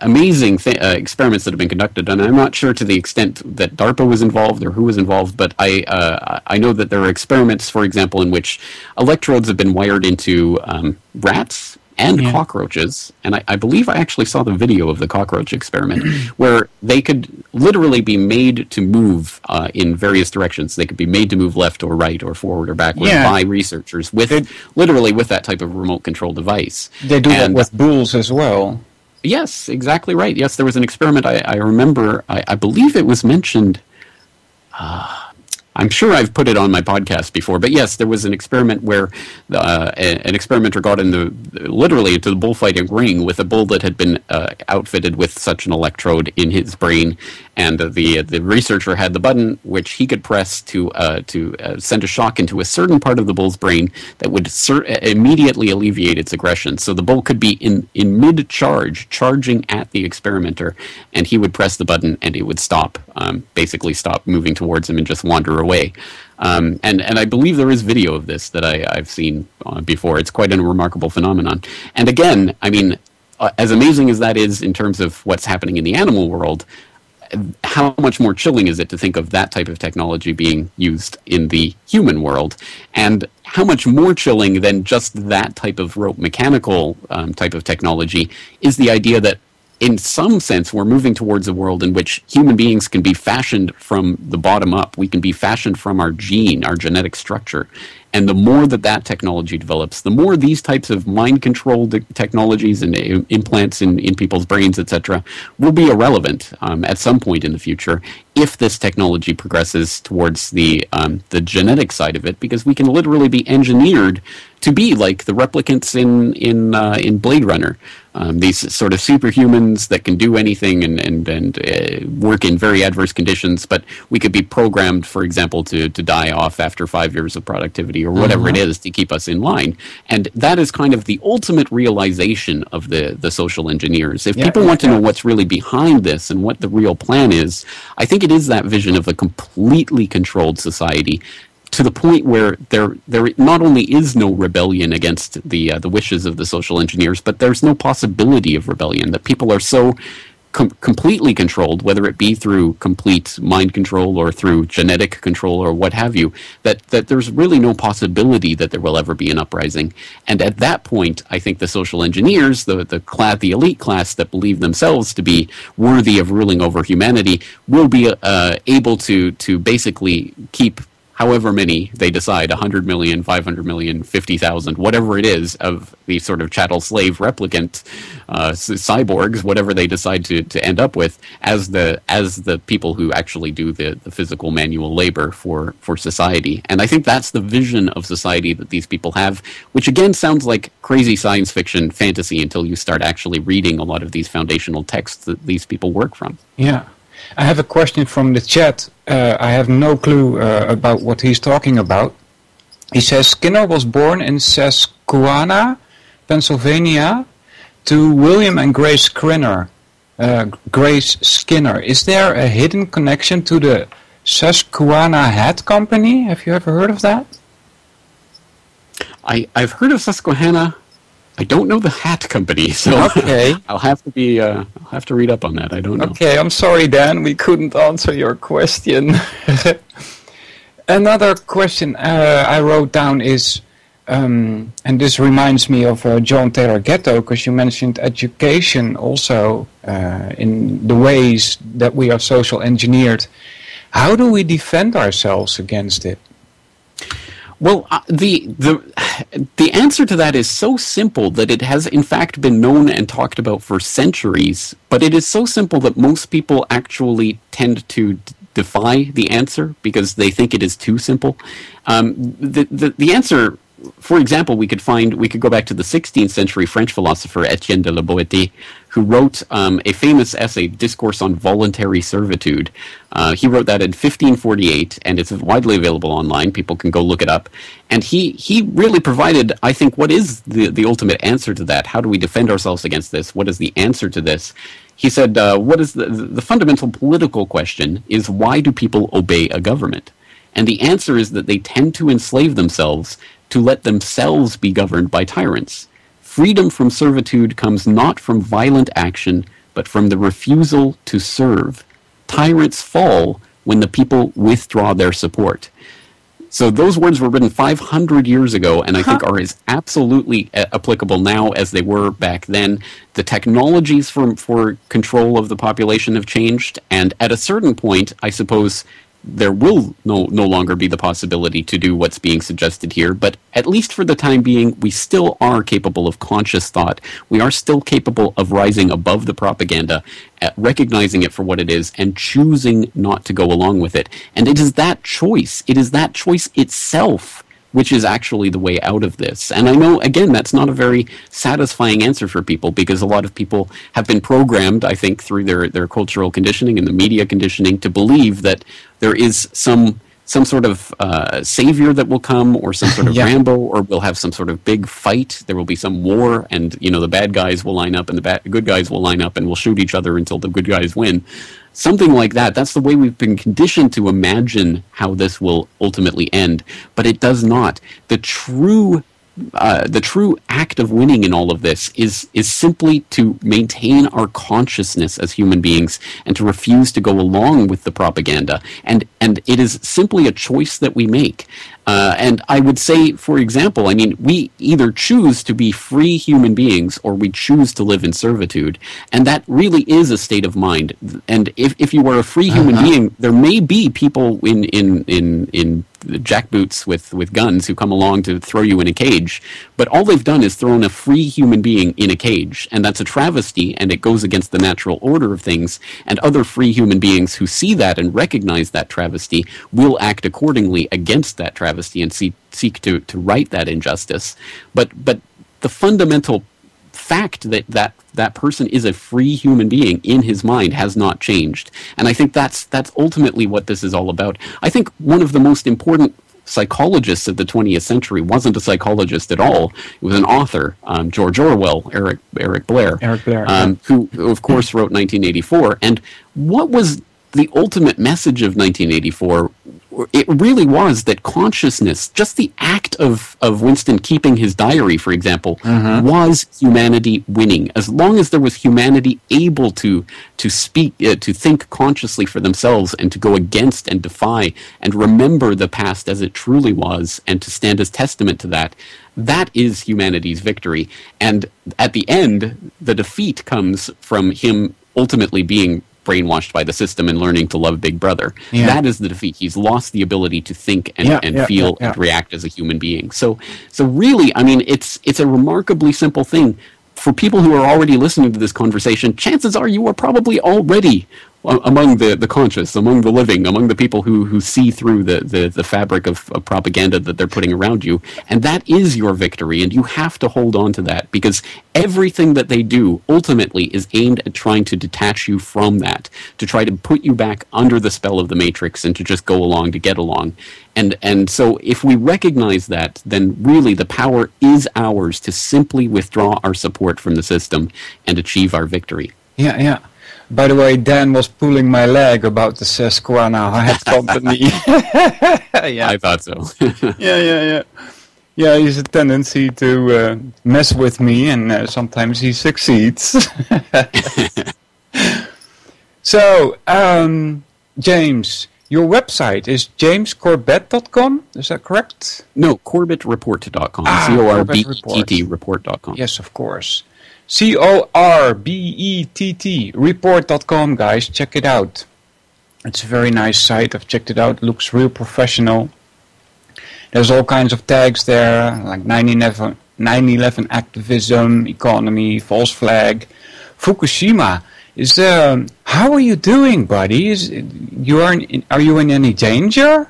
amazing experiments that have been conducted, and I'm not sure to the extent that DARPA was involved or who was involved, but I know that there are experiments, for example, in which electrodes have been wired into rats and cockroaches, and I believe I actually saw the video of the cockroach experiment, where they could literally be made to move in various directions. They could be made to move left or right or forward or backward by researchers with that type of remote control device. They do that with bulls as well. Yes, exactly right. Yes, there was an experiment I remember, I believe it was mentioned, I'm sure I've put it on my podcast before, but yes, there was an experiment where an experimenter got literally into the bullfighting ring with a bull that had been outfitted with such an electrode in his brain, and the researcher had the button which he could press to send a shock into a certain part of the bull's brain that would immediately alleviate its aggression. So the bull could be in mid-charge, charging at the experimenter, and he would press the button and it would stop, basically stop moving towards him and just wander away. And I believe there is video of this that I've seen before. It's quite a remarkable phenomenon. And again, I mean, as amazing as that is in terms of what's happening in the animal world, how much more chilling is it to think of that type of technology being used in the human world? And how much more chilling than just that type of rote mechanical type of technology is the idea that in some sense, we're moving towards a world in which human beings can be fashioned from the bottom up. We can be fashioned from our gene, our genetic structure. And the more that technology develops, the more these types of mind-controlled technologies and implants in people's brains, etc., will be irrelevant at some point in the future if this technology progresses towards the genetic side of it, because we can literally be engineered to be like the replicants in Blade Runner. These sort of superhumans that can do anything and work in very adverse conditions, but we could be programmed, for example, to die off after 5 years of productivity or whatever it is to keep us in line. And that is kind of the ultimate realization of the social engineers. If people want to know what's really behind this and what the real plan is, I think it is that vision of a completely controlled society, to the point where there not only is no rebellion against the wishes of the social engineers, but there's no possibility of rebellion, that people are so completely controlled, whether it be through complete mind control or through genetic control or what have you, that there's really no possibility that there will ever be an uprising. And at that point, I think the social engineers, the elite class that believe themselves to be worthy of ruling over humanity, will be able to basically keep however many they decide, 100 million, 500 million, 50,000, whatever it is, of the sort of chattel slave replicant cyborgs, whatever they decide to end up with, as the people who actually do the physical manual labor for society. And I think that's the vision of society that these people have, which again sounds like crazy science fiction fantasy until you start actually reading a lot of these foundational texts that these people work from. Yeah. I have a question from the chat. I have no clue about what he's talking about. He says, Skinner was born in Susquehanna, Pennsylvania, to William and Grace Skinner. Grace Skinner. Is there a hidden connection to the Susquehanna Hat Company? Have you ever heard of that? I've heard of Susquehanna. I don't know the hat company, so okay. I'll have to read up on that. I don't know. Okay, I'm sorry, Dan. We couldn't answer your question. Another question I wrote down is, and this reminds me of John Taylor Gatto, because you mentioned education also in the ways that we are social engineered. How do we defend ourselves against it? Well, the answer to that is so simple that it has in fact been known and talked about for centuries, but it is so simple that most people actually tend to defy the answer because they think it is too simple. The answer, for example, we could go back to the 16th century French philosopher Etienne de la Boétie, who wrote a famous essay, Discourse on Voluntary Servitude. He wrote that in 1548, and it's widely available online. People can go look it up. And he really provided, I think, what is the ultimate answer to that? How do we defend ourselves against this? What is the answer to this? He said, what is the fundamental political question is, why do people obey a government? And the answer is that they tend to enslave themselves to let themselves be governed by tyrants. Freedom from servitude comes not from violent action, but from the refusal to serve. Tyrants fall when the people withdraw their support. So those words were written 500 years ago, and I think are as absolutely applicable now as they were back then. The technologies for control of the population have changed, and at a certain point, I suppose, there will no longer be the possibility to do what's being suggested here, but at least for the time being, we still are capable of conscious thought. We are still capable of rising above the propaganda, recognizing it for what it is, and choosing not to go along with it. And it is that choice itself which is actually the way out of this. And I know, again, that's not a very satisfying answer for people, because a lot of people have been programmed, I think, through their cultural conditioning and the media conditioning to believe that there is some sort of savior that will come, or some sort of Rambo, or we'll have some sort of big fight. There will be some war, and the bad guys will line up and the good guys will line up, and we'll shoot each other until the good guys win. Something like that. That's the way we've been conditioned to imagine how this will ultimately end, but it does not. The true act of winning in all of this is simply to maintain our consciousness as human beings and to refuse to go along with the propaganda. And it is simply a choice that we make. And I would say, for example, we either choose to be free human beings or we choose to live in servitude. And that really is a state of mind. And if you are a free human being, there may be people in jackboots with guns who come along to throw you in a cage, but all they've done is thrown a free human being in a cage, and that's a travesty, and it goes against the natural order of things, and other free human beings who see that and recognize that travesty will act accordingly against that travesty and seek to right that injustice. But the fundamental fact that person is a free human being in his mind has not changed. And I think that's ultimately what this is all about. I think one of the most important psychologists of the 20th century wasn't a psychologist at all. It was an author, George Orwell, Eric Blair, who of course wrote 1984. And what was the ultimate message of 1984? It really was that consciousness, just the act of Winston keeping his diary, for example, was humanity winning. As long as there was humanity able to speak, to think consciously for themselves, and to go against and defy and remember the past as it truly was, and to stand as testament to that, that is humanity's victory. And at the end, the defeat comes from him ultimately being brainwashed by the system and learning to love Big Brother. Yeah. That is the defeat. He's lost the ability to think and feel and react as a human being. So really, it's a remarkably simple thing. For people who are already listening to this conversation, chances are you are probably already among the conscious, among the living, among the people who see through the fabric of propaganda that they're putting around you. And that is your victory, and you have to hold on to that, because everything that they do ultimately is aimed at trying to detach you from that, to try to put you back under the spell of the Matrix and to just go along to get along. And so if we recognize that, then really the power is ours to simply withdraw our support from the system and achieve our victory. Yeah. By the way, Dan was pulling my leg about the Susquehanna. I had company. Yeah. I thought so. Yeah. Yeah, he has a tendency to mess with me, and sometimes he succeeds. So, James, your website is jamescorbett.com, is that correct? No, corbettreport.com. CORBETT report.com. Yes, of course. CORBETT report.com, guys. Check it out. It's a very nice site. I've checked it out. It looks real professional. There's all kinds of tags there, like 9/11 activism, economy, false flag, Fukushima. How are you doing, buddy? Are you in any danger?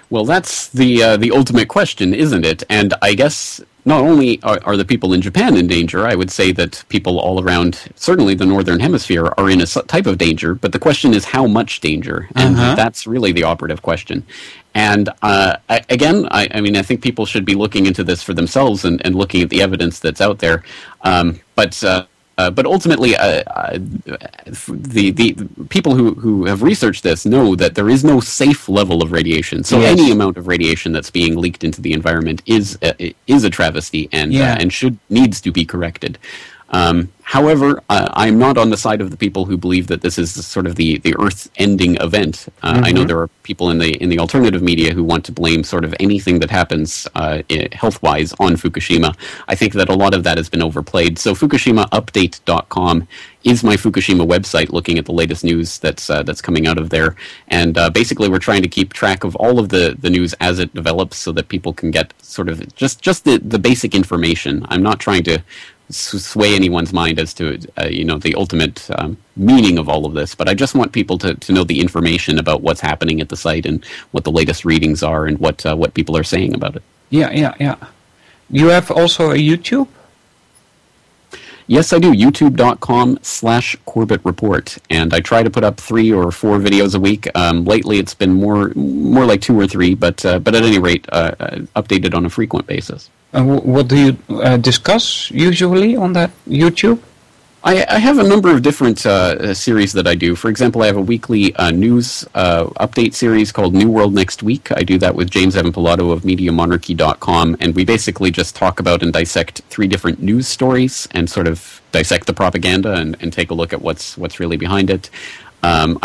Well, that's the ultimate question, isn't it? And I guess not only are the people in Japan in danger, I would say that people all around, certainly the Northern Hemisphere, are in a type of danger, but the question is how much danger, and that's really the operative question. And again, I mean, I think people should be looking into this for themselves and looking at the evidence that's out there. But ultimately, the people who have researched this know that there is no safe level of radiation. So any amount of radiation that's being leaked into the environment is a travesty and needs to be corrected. However, I'm not on the side of the people who believe that this is sort of the Earth-ending event. I know there are people in the alternative media who want to blame sort of anything that happens health-wise on Fukushima. I think that a lot of that has been overplayed. So FukushimaUpdate.com is my Fukushima website, looking at the latest news that's coming out of there. And basically, we're trying to keep track of all of the news as it develops, so that people can get sort of just the basic information. I'm not trying to sway anyone's mind as to the ultimate meaning of all of this, but I just want people to know the information about what's happening at the site and what the latest readings are and what people are saying about it. Yeah. You have also a YouTube? Yes, I do. YouTube.com/Corbett Report, and I try to put up 3 or 4 videos a week. Lately, it's been more like 2 or 3, but at any rate, updated on a frequent basis. What do you discuss usually on that YouTube? I have a number of different series that I do. For example, I have a weekly news update series called New World Next Week. I do that with James Evan Pilato of MediaMonarchy.com, and we basically just talk about and dissect 3 different news stories and sort of dissect the propaganda and take a look at what's really behind it.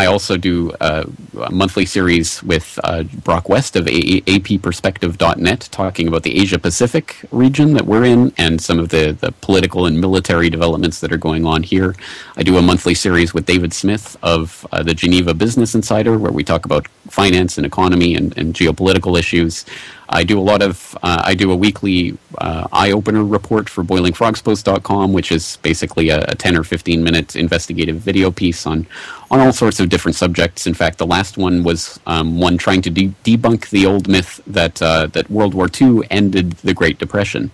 I also do a monthly series with Brock West of APperspective.net, talking about the Asia-Pacific region that we're in and some of the political and military developments that are going on here. I do a monthly series with David Smith of the Geneva Business Insider, where we talk about finance and economy and geopolitical issues. I do a weekly eye-opener report for BoilingFrogsPost.com, which is basically a 10 or 15-minute investigative video piece on all sorts of different subjects. In fact, the last one was one trying to debunk the old myth that World War II ended the Great Depression.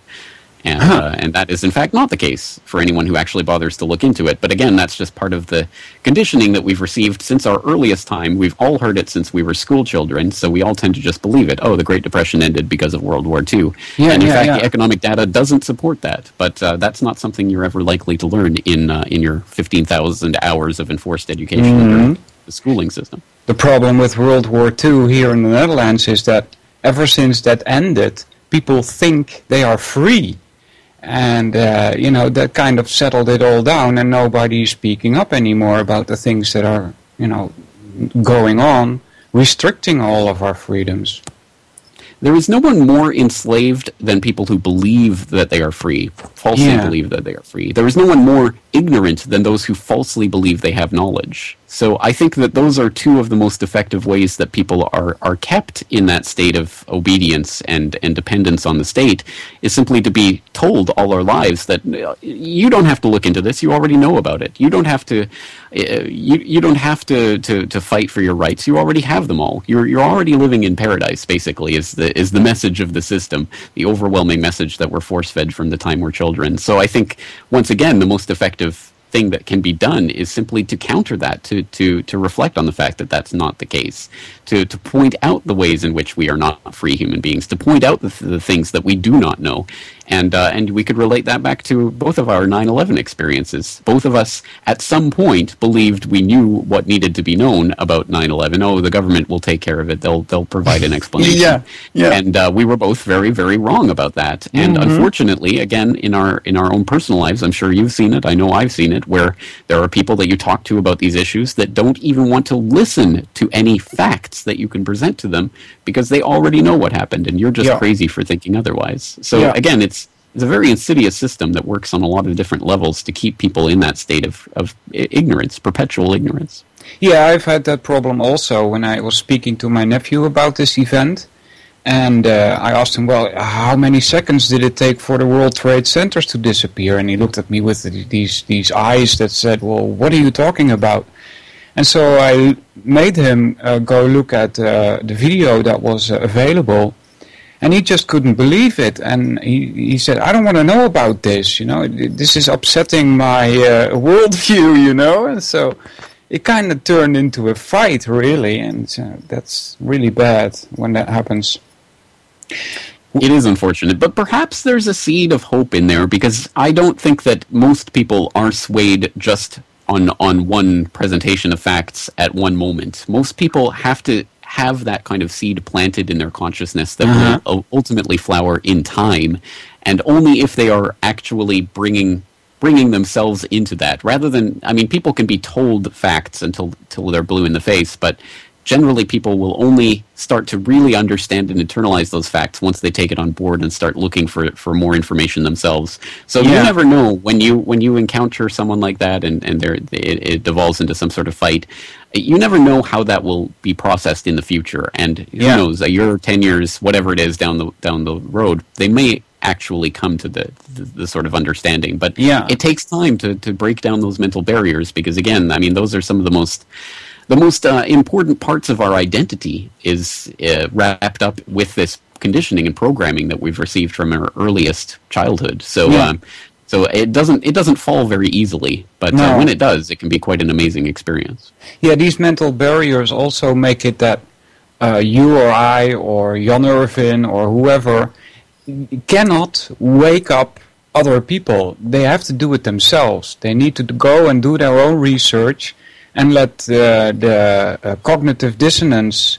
And that is, in fact, not the case for anyone who actually bothers to look into it. But again, that's just part of the conditioning that we've received since our earliest time. We've all heard it since we were school children, so we all tend to just believe it. Oh, the Great Depression ended because of World War II. And in fact, the economic data doesn't support that. But that's not something you're ever likely to learn in your 15,000 hours of enforced education under the schooling system. The problem with World War II here in the Netherlands is that ever since that ended, people think they are free. And, that kind of settled it all down, and nobody's speaking up anymore about the things that are, going on, restricting all of our freedoms. There is no one more enslaved than people who believe that they are free, falsely believe that they are free. There is no one more ignorant than those who falsely believe they have knowledge. So I think that those are 2 of the most effective ways that people are kept in that state of obedience and dependence on the state, is simply to be told all our lives that you don't have to look into this, you already know about it. You don't have to you don't have to fight for your rights. You already have them all. You're already living in paradise, basically, is the message of the system, the overwhelming message that we're force-fed from the time we're children. So I think, once again, the most effective thing that can be done is simply to counter that, to reflect on the fact that that's not the case, to point out the ways in which we are not free human beings, to point out the things that we do not know. And we could relate that back to both of our 9/11 experiences. Both of us, at some point, believed we knew what needed to be known about 9/11. Oh, the government will take care of it. They'll provide an explanation. Yeah. And we were both very, very wrong about that. And unfortunately, again, in our own personal lives, I'm sure you've seen it. I know I've seen it, where there are people that you talk to about these issues that don't even want to listen to any facts that you can present to them because they already know what happened, and you're just crazy for thinking otherwise. So again, it's a very insidious system that works on a lot of different levels to keep people in that state of ignorance, perpetual ignorance. Yeah, I've had that problem also when I was speaking to my nephew about this event. And I asked him, well, how many seconds did it take for the World Trade Centers to disappear? And he looked at me with these eyes that said, well, what are you talking about? And so I made him go look at the video that was available. And he just couldn't believe it. And he said, I don't want to know about this. This is upsetting my worldview, And so it kind of turned into a fight, really. And that's really bad when that happens. It is unfortunate, but perhaps there's a seed of hope in there, because I don't think that most people are swayed just on one presentation of facts at one moment. Most people have to have that kind of seed planted in their consciousness that will ultimately flower in time, and only if they are actually bringing themselves into that, rather than, people can be told facts until they're blue in the face, but generally people will only start to really understand and internalize those facts once they take it on board and start looking for more information themselves. So you never know when you encounter someone like that and it devolves into some sort of fight. You never know how that will be processed in the future, and who knows, a year, 10 years, whatever it is down the road, they may actually come to the sort of understanding. But it takes time to break down those mental barriers, because again, those are some of the most important parts of our identity is wrapped up with this conditioning and programming that we've received from our earliest childhood. So so it doesn't fall very easily, but when it does, it can be quite an amazing experience. Yeah, these mental barriers also make it that you or I or Jan Irvin or whoever cannot wake up other people. They have to do it themselves. They need to go and do their own research and let the cognitive dissonance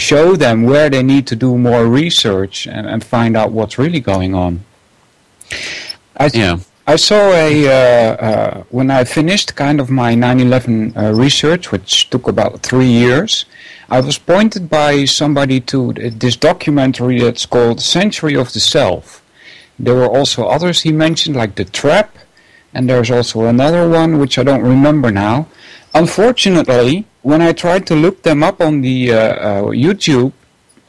show them where they need to do more research and find out what's really going on. I saw when I finished kind of my 9/11 research, which took about 3 years, I was pointed by somebody to this documentary that's called Century of the Self. There were also others he mentioned, like The Trap, and there's also another one which I don't remember now. Unfortunately, when I tried to look them up on the YouTube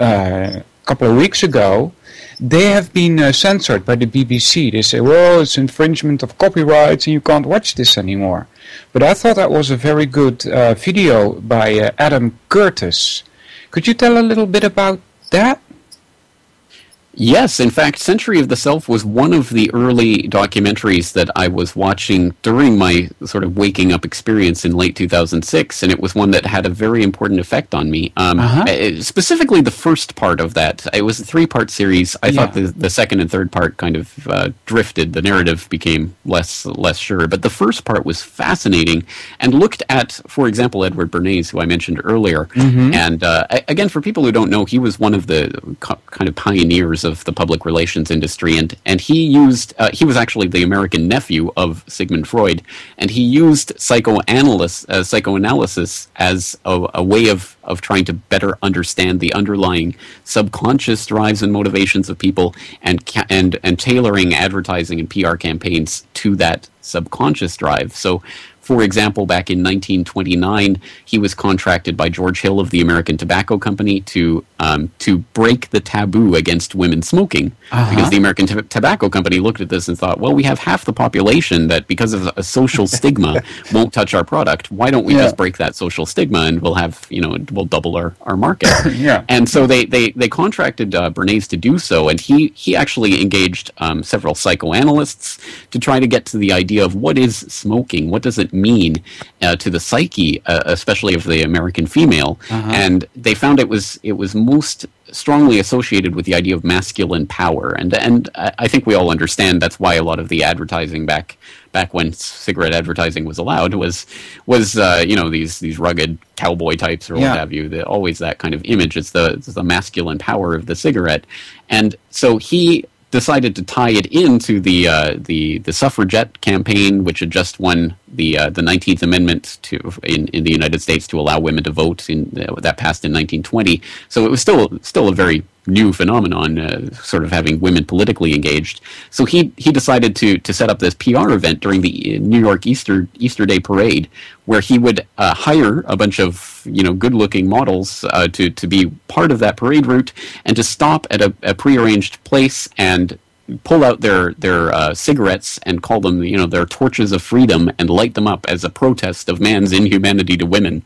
a couple of weeks ago, they have been censored by the BBC. They say, well, it's infringement of copyrights and you can't watch this anymore. But I thought that was a very good video by Adam Curtis. Could you tell a little bit about that? Yes, in fact, Century of the Self was one of the early documentaries that I was watching during my sort of waking up experience in late 2006, and it was one that had a very important effect on me. Specifically, the first part of that, it was a 3-part series. I thought the second and third part kind of drifted. The narrative became less sure, but the first part was fascinating and looked at, for example, Edward Bernays, who I mentioned earlier. And again, for people who don't know, he was one of the kind of pioneers of the public relations industry, and he was actually the American nephew of Sigmund Freud, and he used psychoanalysis as a way of trying to better understand the underlying subconscious drives and motivations of people, and tailoring advertising and PR campaigns to that subconscious drive. So For example, back in 1929, he was contracted by George Hill of the American Tobacco Company to break the taboo against women smoking, because the American Tobacco Company looked at this and thought, well, we have half the population that, because of a social stigma, won't touch our product. Why don't we just break that social stigma, and we'll have, we'll double our market. And so they contracted Bernays to do so, and he actually engaged several psychoanalysts to try to get to the idea of what is smoking, what does it mean to the psyche, especially of the American female, and they found it was most strongly associated with the idea of masculine power, and I think we all understand that's why a lot of the advertising back when cigarette advertising was allowed was these rugged cowboy types or what have you. Always that kind of image. It's the masculine power of the cigarette, and so he decided to tie it into the suffragette campaign, which had just won the 19th Amendment in the United States to allow women to vote. That passed in 1920. So it was still a very new phenomenon, sort of having women politically engaged. So he decided to set up this PR event during the New York Easter Day parade, where he would hire a bunch of good-looking models to be part of that parade route, and to stop at a prearranged place and pull out their cigarettes and call them their torches of freedom, and light them up as a protest of man's inhumanity to women.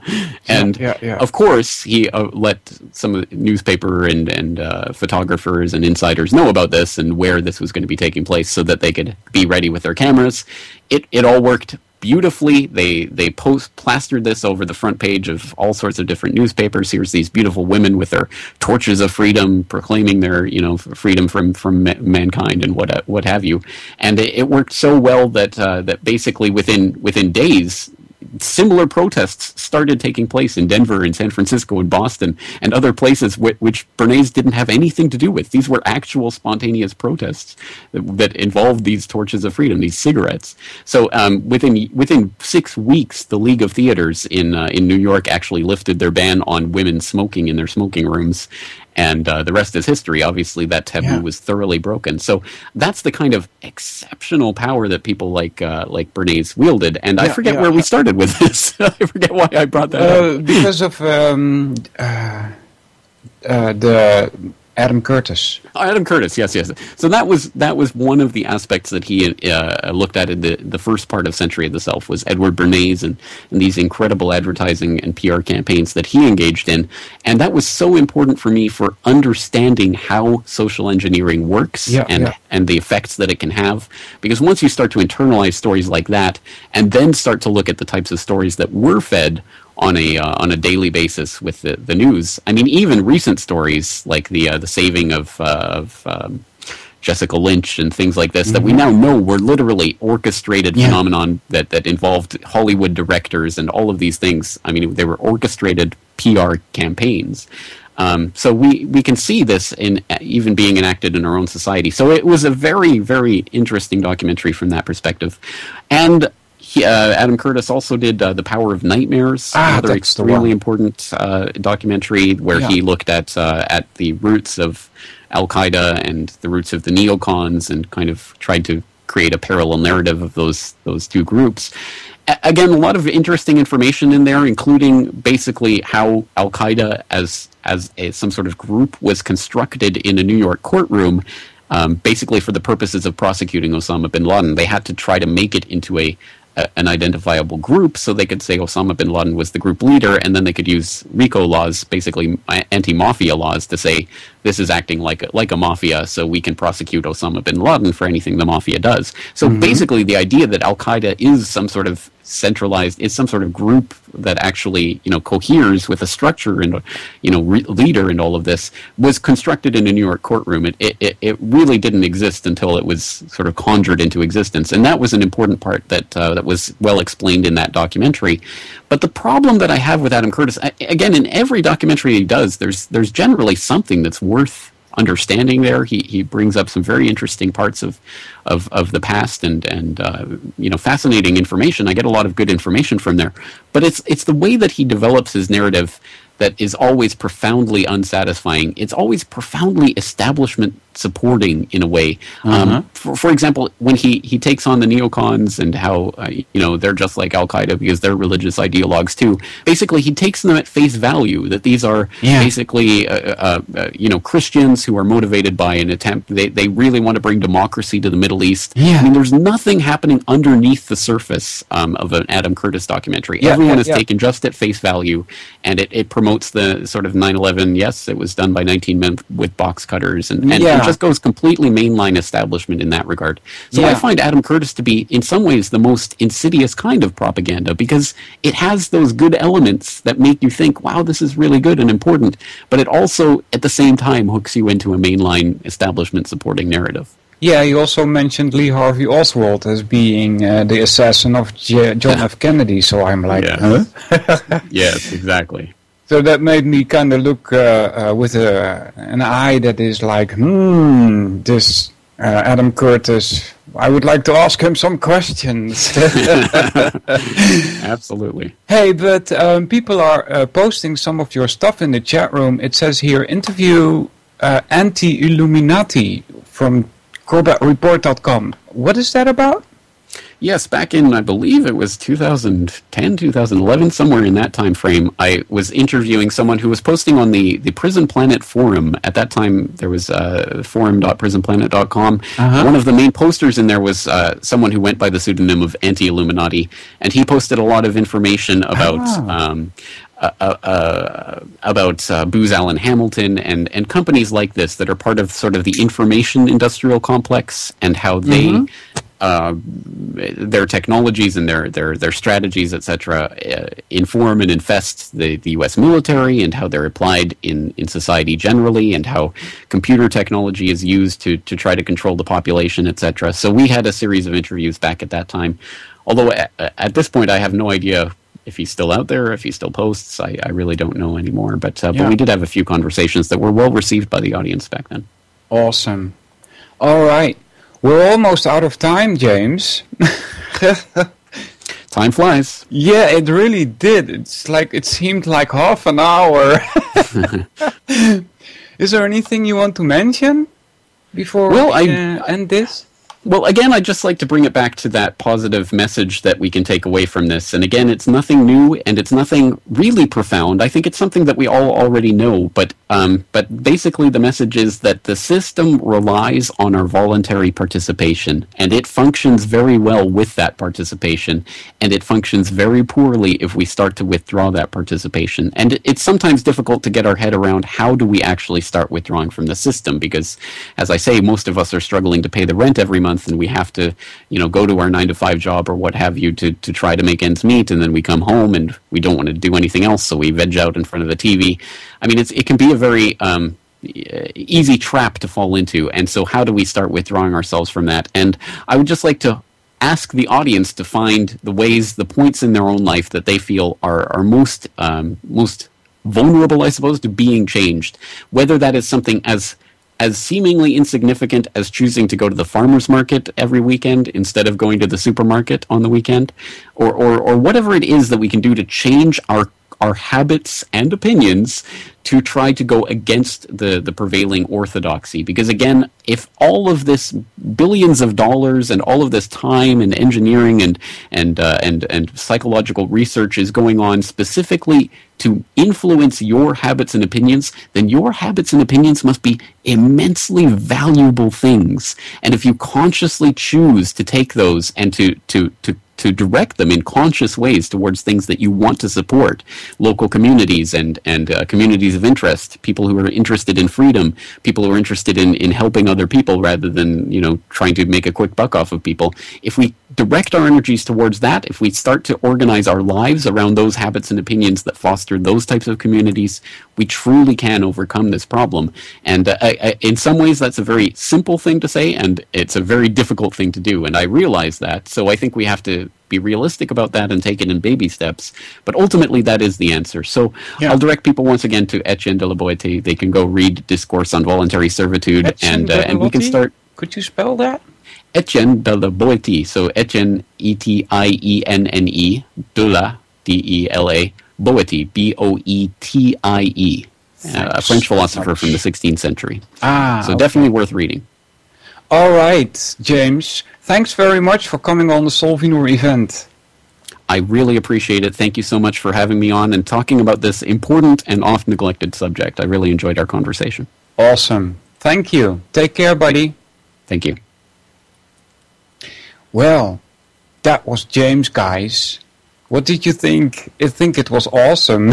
And of course he let some of the newspaper and photographers and insiders know about this and where this was going to be taking place, so that they could be ready with their cameras. It all worked beautifully. They plastered this over the front page of all sorts of different newspapers. Here's these beautiful women with their torches of freedom, proclaiming their freedom from mankind and what have you. And it worked so well that basically within days, similar protests started taking place in Denver and San Francisco and Boston and other places which Bernays didn't have anything to do with. These were actual spontaneous protests that involved these torches of freedom, these cigarettes. So within 6 weeks, the League of Theaters in New York actually lifted their ban on women smoking in their smoking rooms. And the rest is history. Obviously, that taboo was thoroughly broken. So that's the kind of exceptional power that people like Bernays wielded. And I forget where we started with this. I forget why I brought that up. Because of the Adam Curtis. Adam Curtis, yes. So that was one of the aspects that he looked at in the first part of Century of the Self, was Edward Bernays and these incredible advertising and PR campaigns that he engaged in. And that was so important for me for understanding how social engineering works and the effects that it can have. Because once you start to internalize stories like that, and then start to look at the types of stories that were fed on a daily basis with the news. I mean, even recent stories like the saving of Jessica Lynch and things like this that we now know were literally orchestrated phenomenon that involved Hollywood directors and all of these things. I mean, they were orchestrated PR campaigns. So we can see this in even being enacted in our own society. So it was a very, very interesting documentary from that perspective. And Adam Curtis also did The Power of Nightmares, another extremely important documentary where he looked at the roots of Al-Qaeda and the roots of the neocons, and kind of tried to create a parallel narrative of those two groups. Again, a lot of interesting information in there, including basically how Al-Qaeda as some sort of group was constructed in a New York courtroom, basically for the purposes of prosecuting Osama bin Laden. They had to try to make it into an identifiable group, so they could say Osama bin Laden was the group leader, and then they could use RICO laws, basically anti-mafia laws, to say this is acting like a mafia, so we can prosecute Osama bin Laden for anything the mafia does. So basically the idea that Al-Qaeda is some sort of centralized, is some sort of group that actually coheres with a structure and leader and all of this, was constructed in a New York courtroom. It really didn't exist until it was sort of conjured into existence, and that was an important part that was well explained in that documentary. But the problem that I have with Adam Curtis, again, in every documentary he does, there's generally something that's worth understanding there. He brings up some very interesting parts of the past and fascinating information. I get a lot of good information from there. But it's the way that he develops his narrative that is always profoundly unsatisfying. It's always profoundly establishment supporting in a way. For example, when he takes on the neocons and how they're just like Al Qaeda because they're religious ideologues too. Basically, he takes them at face value that these are basically Christians who are motivated by an attempt. They really want to bring democracy to the Middle East. I mean, there's nothing happening underneath the surface of an Adam Curtis documentary. Everyone is taken just at face value, and it promotes the sort of 9/11. Yes, it was done by 19 men with box cutters, and it just goes completely mainline establishment in that regard. So I find Adam Curtis to be, in some ways, the most insidious kind of propaganda, because it has those good elements that make you think, wow, this is really good and important, but it also, at the same time, hooks you into a mainline establishment supporting narrative. Yeah, you also mentioned Lee Harvey Oswald as being the assassin of John F. Kennedy, so I'm like, huh? Yes, exactly. So that made me kind of look with an eye that is like, this Adam Curtis, I would like to ask him some questions. Absolutely. Hey, but people are posting some of your stuff in the chat room. It says here, interview anti-Illuminati from CorbettReport.com. What is that about? Yes, back in, I believe it was 2010, 2011, somewhere in that time frame, I was interviewing someone who was posting on the Prison Planet forum. At that time, there was forum.prisonplanet.com. One of the main posters in there was someone who went by the pseudonym of Anti-Illuminati, and he posted a lot of information about Booz Allen Hamilton and companies like this that are part of sort of the information industrial complex, and how they their technologies and their strategies, etc., inform and infest the U.S. military, and how they're applied in society generally, and how computer technology is used to try to control the population, etc. So we had a series of interviews back at that time. Although at this point I have no idea if he's still out there, if he still posts. I really don't know anymore. But we did have a few conversations that were well received by the audience back then. Awesome. All right. We're almost out of time, James. Time flies. Yeah, it really did. It seemed like half an hour. Is there anything you want to mention before we end this? Well, again, I'd just like to bring it back to that positive message that we can take away from this. And again, it's nothing new, and it's nothing really profound. I think it's something that we all already know. But basically, the message is that the system relies on our voluntary participation, and it functions very well with that participation, and it functions very poorly if we start to withdraw that participation. And it's sometimes difficult to get our head around how do we actually start withdrawing from the system, because, as I say, most of us are struggling to pay the rent every month, and we have to, go to our 9-to-5 job or what have you to try to make ends meet, and then we come home and we don't want to do anything else, so we veg out in front of the TV. I mean, it can be a very easy trap to fall into, and so how do we start withdrawing ourselves from that? And I would just like to ask the audience to find the points in their own life that they feel are most vulnerable, I suppose, to being changed, whether that is something as seemingly insignificant as choosing to go to the farmer's market every weekend instead of going to the supermarket on the weekend, or whatever it is that we can do to change our habits and opinions to try to go against the prevailing orthodoxy. Because again, if all of this billions of dollars and all of this time and engineering and psychological research is going on specifically to influence your habits and opinions, then your habits and opinions must be immensely valuable things. And if you consciously choose to take those and to direct them in conscious ways towards things that you want to support, local communities and communities of interest, people who are interested in freedom, people who are interested in helping other people rather than, trying to make a quick buck off of people. If we direct our energies towards that, if we start to organize our lives around those habits and opinions that foster those types of communities, we truly can overcome this problem. And in some ways, that's a very simple thing to say, and it's a very difficult thing to do. And I realize that. So I think we have to be realistic about that and take it in baby steps. But ultimately, that is the answer. So I'll direct people once again to Etienne de la Boétie. They can go read Discourse on Voluntary Servitude, and we can start. Could you spell that? Etienne de la Boétie. So Etienne, Etienne, de la, Dela, Boetie, Boetie, a French philosopher from the 16th century. So definitely worth reading. All right, James. Thanks very much for coming on the Solvinur event. I really appreciate it. Thank you so much for having me on and talking about this important and oft-neglected subject. I really enjoyed our conversation. Awesome. Thank you. Take care, buddy. Thank you. Well, that was James, guys. What did you think? I think it was awesome.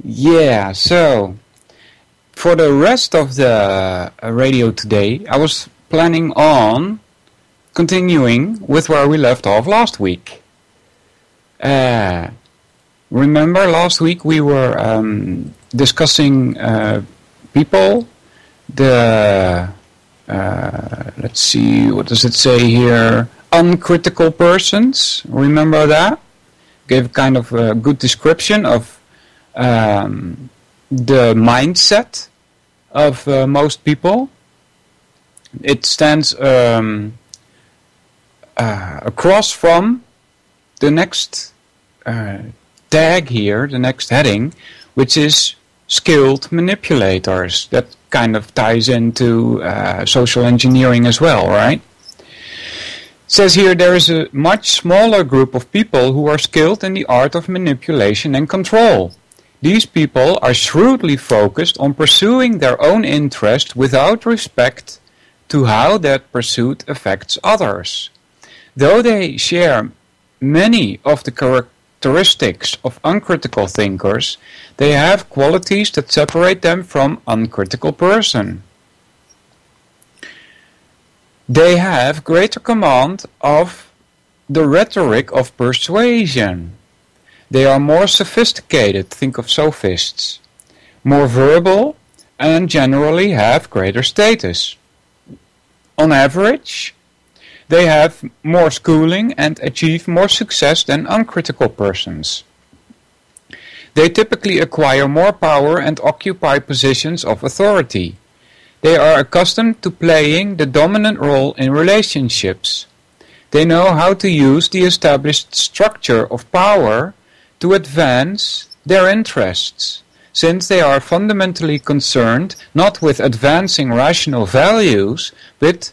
Yeah, so for the rest of the radio today, I was planning on continuing with where we left off last week. Remember last week we were discussing people, the, let's see, what does it say here? Uncritical persons, remember that? Gave kind of a good description of the mindset of most people. It stands across from the next tag here, the next heading, which is skilled manipulators. That kind of ties into social engineering as well, right? It says here there is a much smaller group of people who are skilled in the art of manipulation and control. These people are shrewdly focused on pursuing their own interest without respect to how that pursuit affects others. Though they share many of the characteristics of uncritical thinkers, they have qualities that separate them from uncritical person. They have greater command of the rhetoric of persuasion. They are more sophisticated, think of sophists, more verbal, and generally have greater status. On average, they have more schooling and achieve more success than uncritical persons. They typically acquire more power and occupy positions of authority. They are accustomed to playing the dominant role in relationships. They know how to use the established structure of power to advance their interests, since they are fundamentally concerned not with advancing rational values, but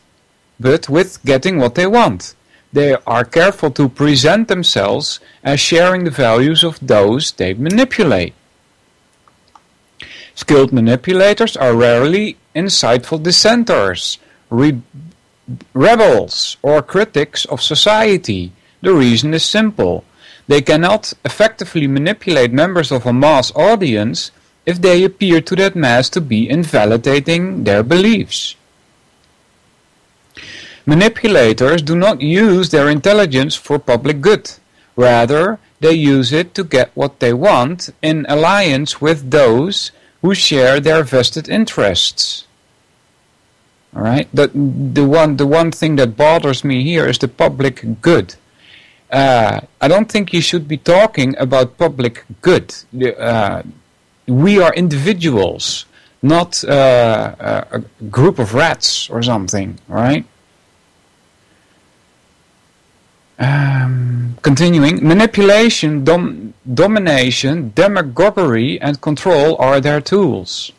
with getting what they want. They are careful to present themselves as sharing the values of those they manipulate. Skilled manipulators are rarely insightful dissenters, rebels, or critics of society. The reason is simple. They cannot effectively manipulate members of a mass audience if they appear to that mass to be invalidating their beliefs. Manipulators do not use their intelligence for public good. Rather, they use it to get what they want in alliance with those who share their vested interests. All right. The one thing that bothers me here is the public good. I don't think you should be talking about public good. We are individuals, not a group of rats or something, right? Continuing, manipulation, domination, demagoguery, and control are their tools.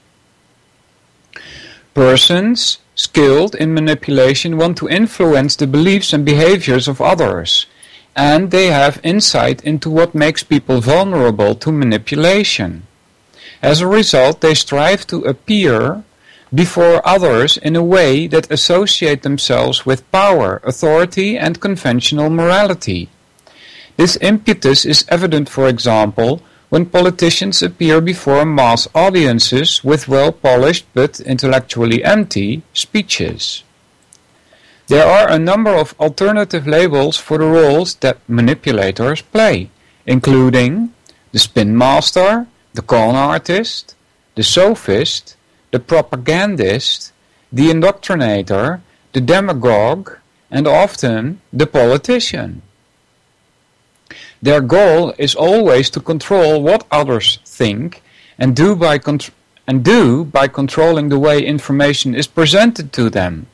Persons skilled in manipulation want to influence the beliefs and behaviors of others, and they have insight into what makes people vulnerable to manipulation. As a result, they strive to appear before others in a way that associate themselves with power, authority, and conventional morality. This impetus is evident, for example, when politicians appear before mass audiences with well-polished but intellectually empty speeches. There are a number of alternative labels for the roles that manipulators play, including the spin master, the con artist, the sophist, the propagandist, the indoctrinator, the demagogue, and often the politician. Their goal is always to control what others think and do by controlling the way information is presented to them.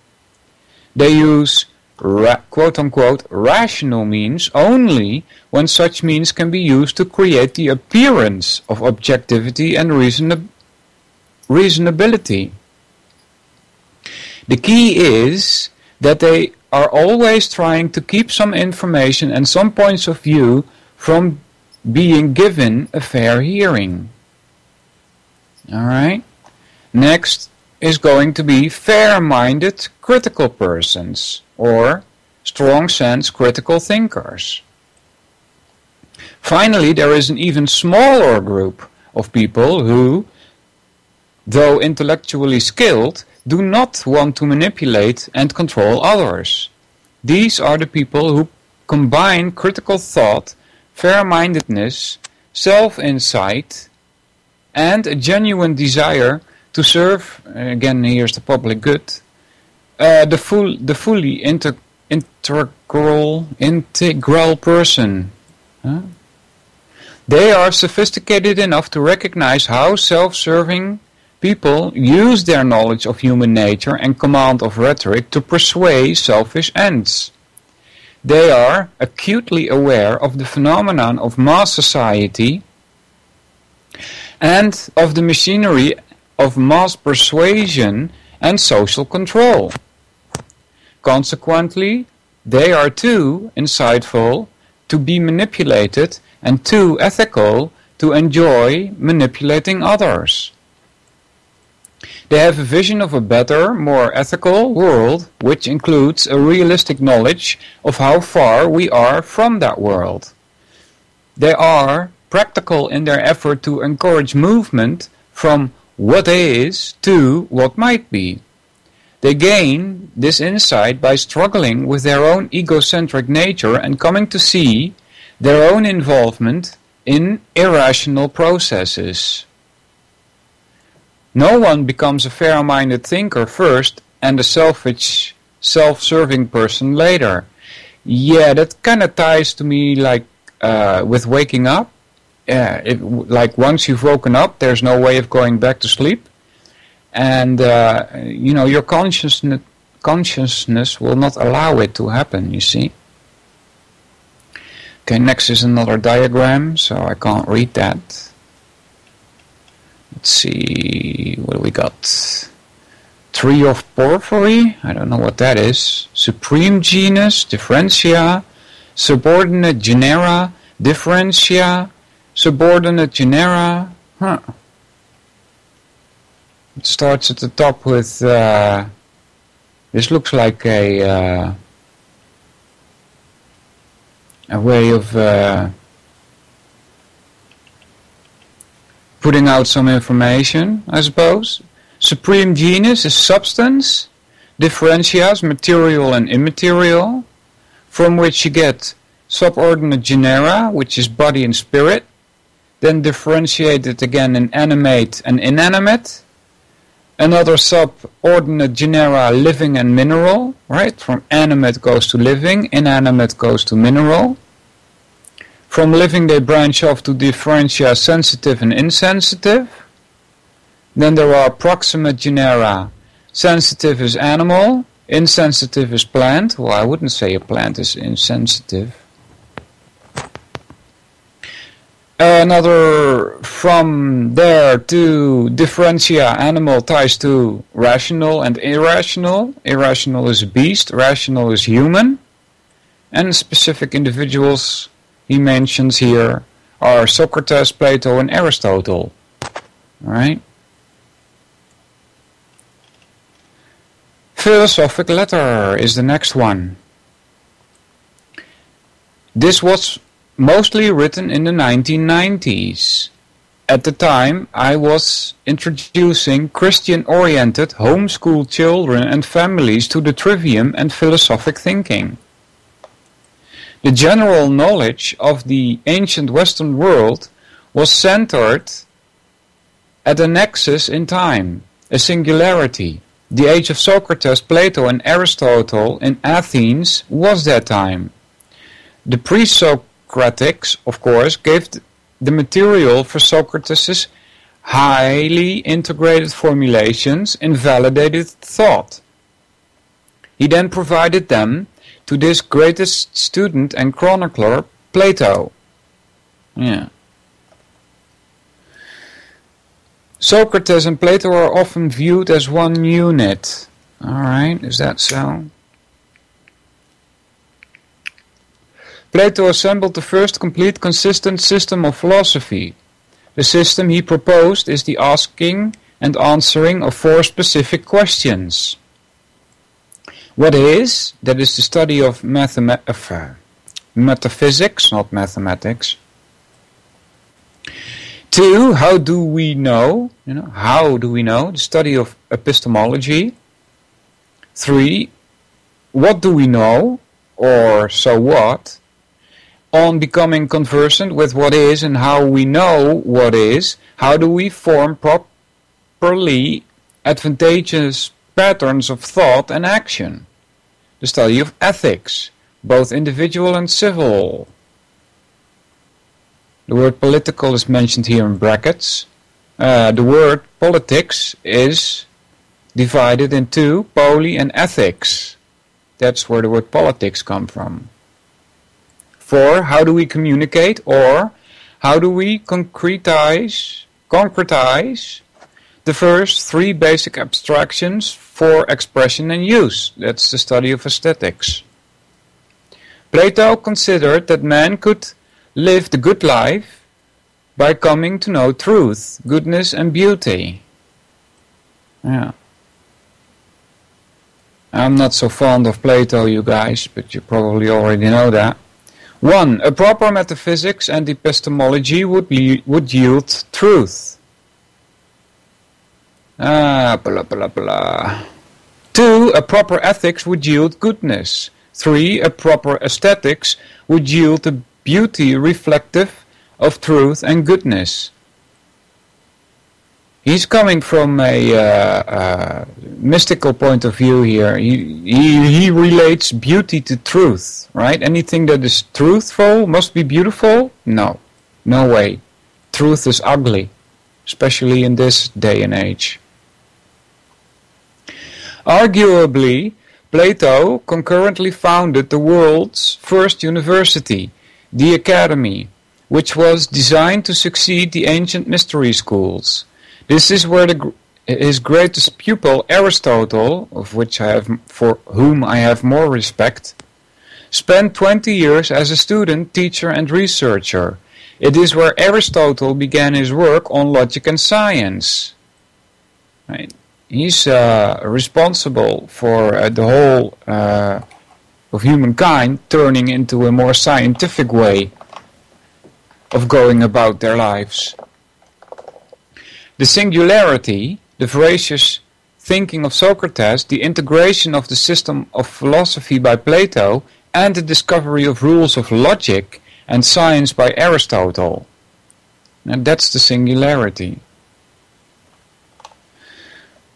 They use quote-unquote rational means only when such means can be used to create the appearance of objectivity and reasonability. The key is that they are always trying to keep some information and some points of view from being given a fair hearing. Alright? Next is going to be fair-minded critical persons, or strong-sense critical thinkers. Finally, there is an even smaller group of people who, though intellectually skilled, do not want to manipulate and control others. These are the people who combine critical thought, fair-mindedness, self-insight, and a genuine desire to serve, again here's the public good, the fully integral person. Huh? They are sophisticated enough to recognize how self-serving people use their knowledge of human nature and command of rhetoric to pursue selfish ends. They are acutely aware of the phenomenon of mass society and of the machinery of mass persuasion and social control. Consequently, they are too insightful to be manipulated and too ethical to enjoy manipulating others. They have a vision of a better, more ethical world, which includes a realistic knowledge of how far we are from that world. They are practical in their effort to encourage movement from what is to what might be. They gain this insight by struggling with their own egocentric nature and coming to see their own involvement in irrational processes. No one becomes a fair-minded thinker first and a selfish, self-serving person later. Yeah, that kind of ties to me like with waking up. Like once you've woken up, there's no way of going back to sleep. And, your consciousness will not allow it to happen, you see. Okay, next is another diagram, so I can't read that. Let's see, what do we got? Tree of Porphyry, I don't know what that is. Supreme genus, differentia, subordinate genera, differentia, subordinate genera. It starts at the top with, this looks like a way of putting out some information, I suppose. Supreme genus is substance, differentia is material and immaterial, from which you get subordinate genera, which is body and spirit, then differentiated again in animate and inanimate, another subordinate genera, living and mineral, right? From animate goes to living, inanimate goes to mineral. From living they branch off to differentia sensitive and insensitive. Then there are proximate genera. Sensitive is animal, insensitive is plant. Well, I wouldn't say a plant is insensitive. Another, from there to differentia, animal ties to rational and irrational. Irrational is beast, rational is human. And specific individuals he mentions here are Socrates, Plato, and Aristotle. Alright? Philosophic letter is the next one. This was mostly written in the 1990s. At the time, I was introducing Christian-oriented homeschool children and families to the trivium and philosophic thinking. The general knowledge of the ancient Western world was centered at a nexus in time, a singularity. The age of Socrates, Plato, and Aristotle in Athens was that time. The pre-Socratics, of course, gave the material for Socrates' highly integrated formulations and validated thought. He then provided them to this greatest student and chronicler, Plato. Yeah. Socrates and Plato are often viewed as one unit. Alright, is that so? Plato assembled the first complete consistent system of philosophy. The system he proposed is the asking and answering of 4 specific questions. What is? That is the study of metaphysics, not mathematics. 2, how do we know? How do we know? The study of epistemology. 3, what do we know? Or so what? On becoming conversant with what is and how we know what is, how do we form properly advantageous patterns of thought and action? The study of ethics, both individual and civil. The word political is mentioned here in brackets. The word politics is divided into poli and ethics. That's where the word politics comes from. 4, how do we communicate, or how do we concretize the first 3 basic abstractions for expression and use? That's the study of aesthetics. Plato considered that man could live the good life by coming to know truth, goodness and beauty. Yeah. I'm not so fond of Plato, you guys, but you probably already know that. 1. A proper metaphysics and epistemology would yield truth. Blah, blah, blah. 2. A proper ethics would yield goodness. 3. A proper aesthetics would yield the beauty reflective of truth and goodness. He's coming from a mystical point of view here. He relates beauty to truth, right? Anything that is truthful must be beautiful? No way. Truth is ugly, especially in this day and age. Arguably, Plato concurrently founded the world's first university, the Academy, which was designed to succeed the ancient mystery schools. This is where his greatest pupil, Aristotle, for whom I have more respect, spent 20 years as a student, teacher and researcher. It is where Aristotle began his work on logic and science. Right. He's responsible for the whole of humankind turning into a more scientific way of going about their lives. The singularity, the voracious thinking of Socrates, the integration of the system of philosophy by Plato, and the discovery of rules of logic and science by Aristotle. And that's the singularity.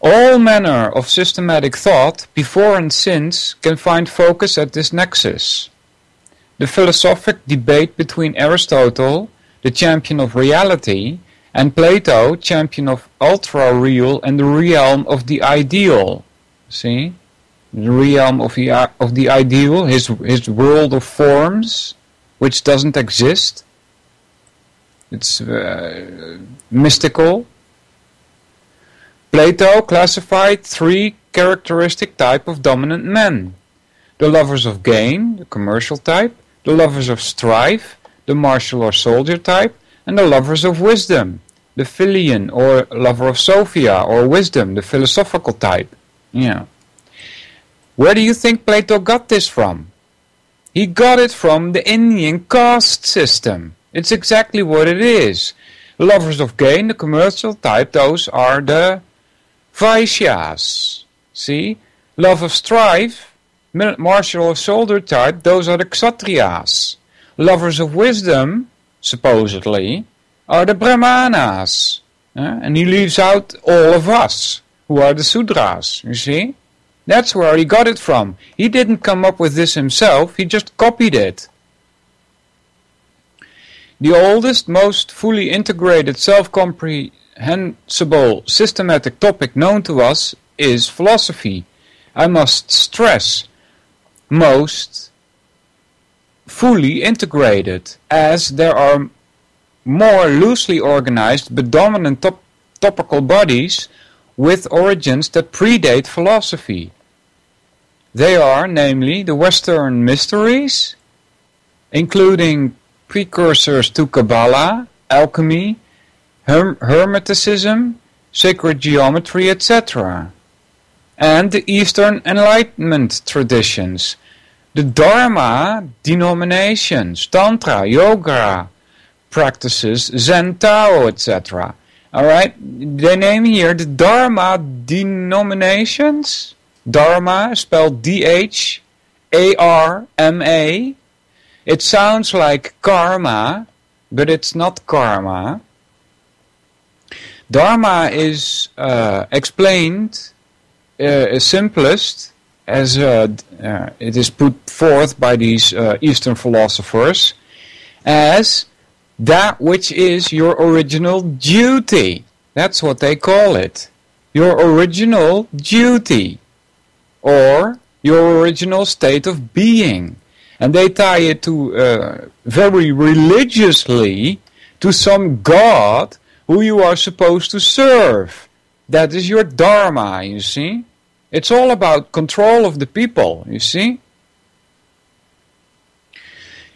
All manner of systematic thought, before and since, can find focus at this nexus. The philosophic debate between Aristotle, the champion of reality, and Plato, champion of ultra-real and the realm of the ideal. See? The realm of the ideal, his world of forms, which doesn't exist. It's mystical. Plato classified 3 characteristic types of dominant men. The lovers of gain, the commercial type, the lovers of strife, the martial or soldier type, and the lovers of wisdom, the Philian or lover of Sophia or wisdom, the philosophical type. Yeah. Where do you think Plato got this from? He got it from the Indian caste system. It's exactly what it is. Lovers of gain, the commercial type, those are the Vaishyas. See? Love of strife, martial or soldier type, those are the Kshatriyas. Lovers of wisdom, supposedly, are the Brahmanas. And he leaves out all of us, who are the Sudras, you see? That's where he got it from. He didn't come up with this himself, he just copied it. The oldest, most fully integrated, self-comprehensible, systematic topic known to us is philosophy. I must stress, most fully integrated, as there are more loosely organized but dominant topical bodies with origins that predate philosophy. They are, namely, the Western mysteries, including precursors to Kabbalah, alchemy, Hermeticism, sacred geometry, etc., and the Eastern Enlightenment traditions, the Dharma denominations, Tantra, Yoga practices, Zen, Tao, etc. Alright, they name here the Dharma denominations. Dharma, spelled D-H-A-R-M-A. It sounds like karma, but it's not karma. Dharma is explained simplest as it is put forth by these Eastern philosophers as that which is your original duty. That's what they call it. Your original duty, or your original state of being. And they tie it to very religiously to some god who you are supposed to serve. That is your dharma, you see. It's all about control of the people, you see.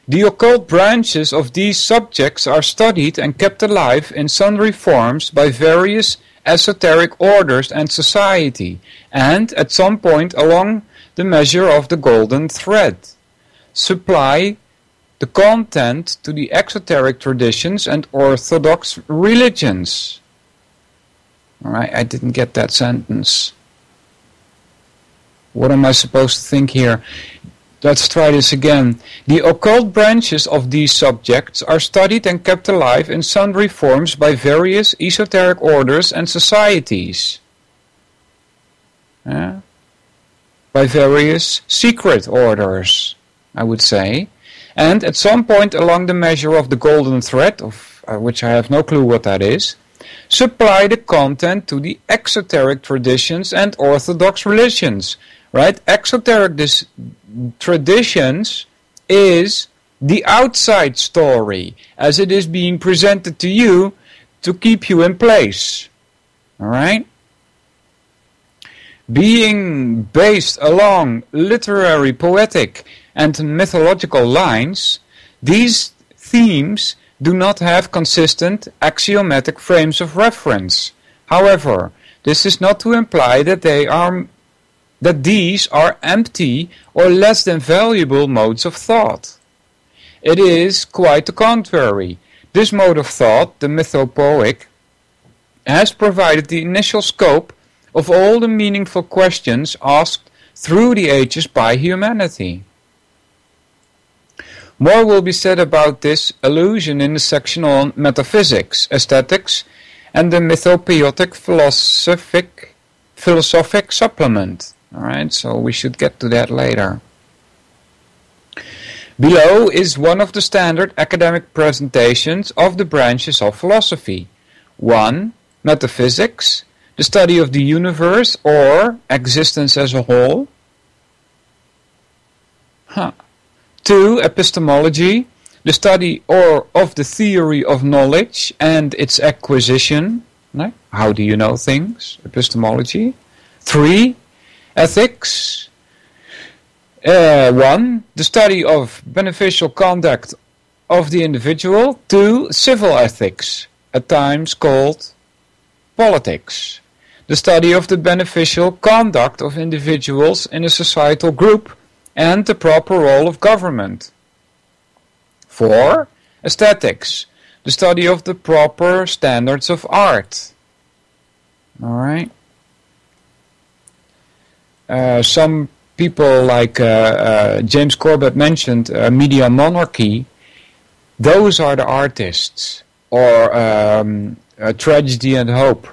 The occult branches of these subjects are studied and kept alive in sundry forms by various esoteric orders and society, and at some point along the measure of the golden thread, supply the content to the exoteric traditions and orthodox religions. Alright, I didn't get that sentence. What am I supposed to think here? Let's try this again. The occult branches of these subjects are studied and kept alive in sundry forms by various esoteric orders and societies. By various secret orders, I would say. And at some point along the measure of the golden thread, of which I have no clue what that is, supply the content to the exoteric traditions and orthodox religions. Right? Exoteric traditions is the outside story as it is being presented to you to keep you in place. Alright? Being based along literary, poetic, and mythological lines, these themes do not have consistent axiomatic frames of reference. However, this is not to imply that these are empty or less than valuable modes of thought. It is quite the contrary. This mode of thought, the mythopoeic, has provided the initial scope of all the meaningful questions asked through the ages by humanity. More will be said about this allusion in the section on metaphysics, aesthetics, and the mythopoeic philosophic supplement. Alright, so we should get to that later. Below is one of the standard academic presentations of the branches of philosophy. 1. Metaphysics, the study of the universe or existence as a whole. 2. Epistemology, the study of the theory of knowledge and its acquisition. How do you know things? Epistemology. 3. Ethics. 1. The study of beneficial conduct of the individual. 2. Civil ethics, at times called politics. The study of the beneficial conduct of individuals in a societal group and the proper role of government. 4. Aesthetics. The study of the proper standards of art. Alright. Some people like James Corbett mentioned media monarchy. Those are the artists, or tragedy and hope.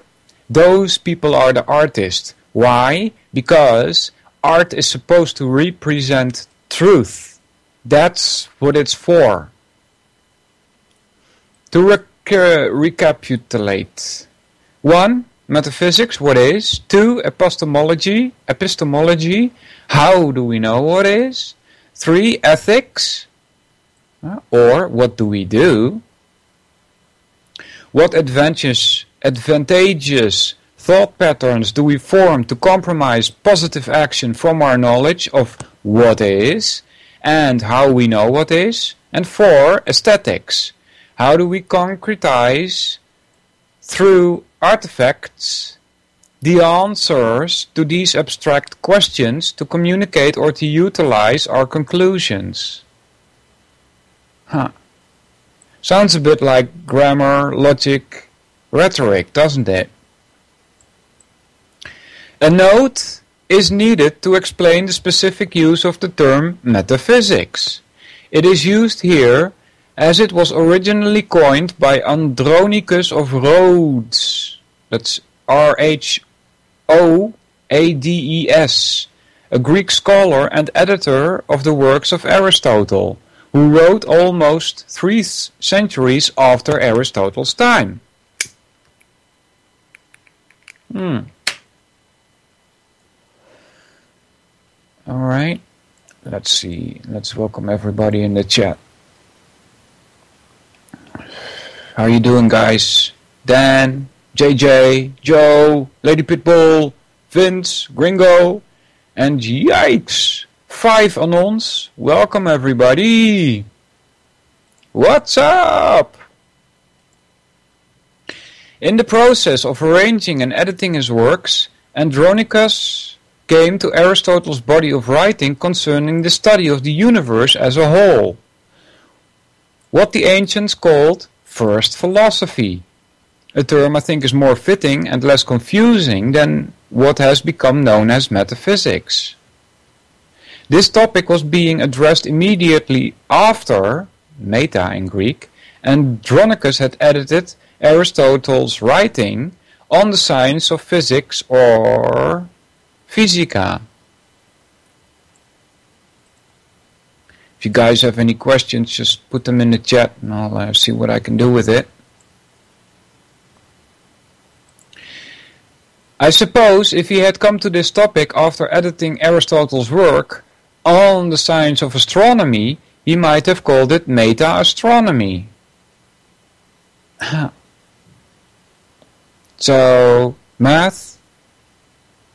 Those people are the artists. Why? Because art is supposed to represent truth. That's what it's for. To recapitulate. 1. metaphysics, what is? 2, epistemology, how do we know what is? 3, ethics, or what do we do? What advantageous thought patterns do we form to compromise positive action from our knowledge of what is and how we know what is? And 4, aesthetics. How do we concretize through artifacts the answers to these abstract questions to communicate or to utilize our conclusions? Sounds a bit like grammar, logic, rhetoric, doesn't it? A note is needed to explain the specific use of the term metaphysics. It is used here as it was originally coined by Andronicus of Rhodes. That's Rhoades, a Greek scholar and editor of the works of Aristotle, who wrote almost 3 centuries after Aristotle's time. Alright, let's see. Let's welcome everybody in the chat. How are you doing, guys? Dan, JJ, Joe, Lady Pitbull, Vince, Gringo, and yikes, 5 Anons. Welcome, everybody. What's up? In the process of arranging and editing his works, Andronicus came to Aristotle's body of writing concerning the study of the universe as a whole, what the ancients called first philosophy, a term I think is more fitting and less confusing than what has become known as metaphysics. This topic was being addressed immediately after, meta in Greek, Andronicus had edited Aristotle's writing on the science of physics or physica. If you guys have any questions, just put them in the chat and I'll see what I can do with it. I suppose if he had come to this topic after editing Aristotle's work on the science of astronomy, he might have called it meta-astronomy. So, math,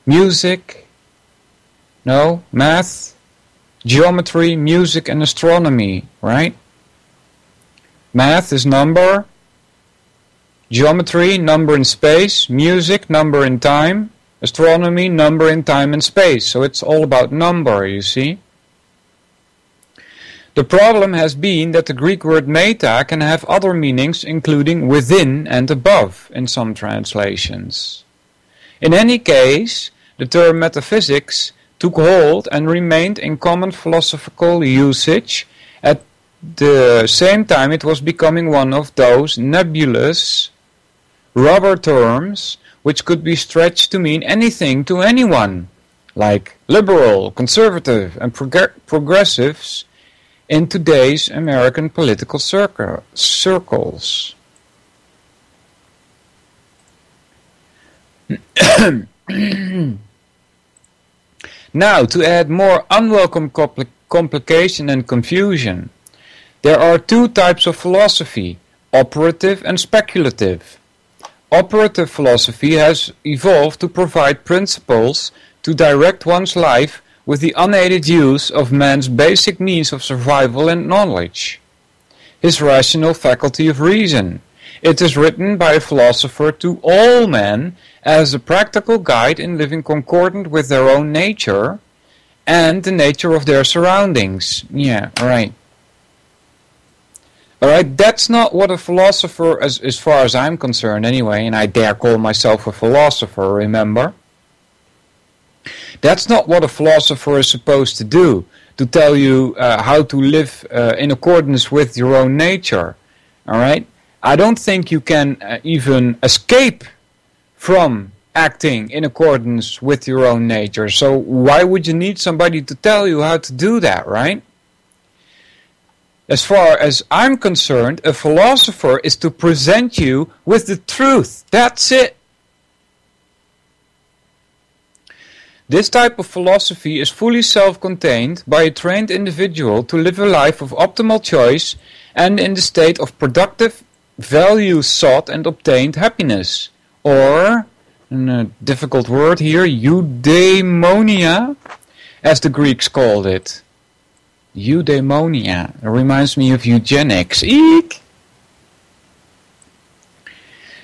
music, no, math, geometry, music, and astronomy, right? Math is number, geometry, number in space, music, number in time, astronomy, number in time and space. So it's all about number, you see. The problem has been that the Greek word meta can have other meanings, including within and above in some translations. In any case, the term metaphysics took hold and remained in common philosophical usage. At the same time, it was becoming one of those nebulous rubber terms which could be stretched to mean anything to anyone, like liberal, conservative, and progressives in today's American political circles. Now, to add more unwelcome complication and confusion, there are 2 types of philosophy, operative and speculative. Operative philosophy has evolved to provide principles to direct one's life with the unaided use of man's basic means of survival and knowledge, his rational faculty of reason. It is written by a philosopher to all men as a practical guide in living concordant with their own nature and the nature of their surroundings. Yeah, right. Alright, that's not what a philosopher, as far as I'm concerned anyway, and I dare call myself a philosopher, remember? That's not what a philosopher is supposed to do, to tell you how to live in accordance with your own nature. Alright? I don't think you can even escape from acting in accordance with your own nature. So why would you need somebody to tell you how to do that, right? As far as I'm concerned, a philosopher is to present you with the truth. That's it. This type of philosophy is fully self-contained by a trained individual to live a life of optimal choice and in the state of productive, value-sought and obtained happiness. Or, a difficult word here, eudaimonia, as the Greeks called it. Eudaimonia. It reminds me of eugenics. Eek!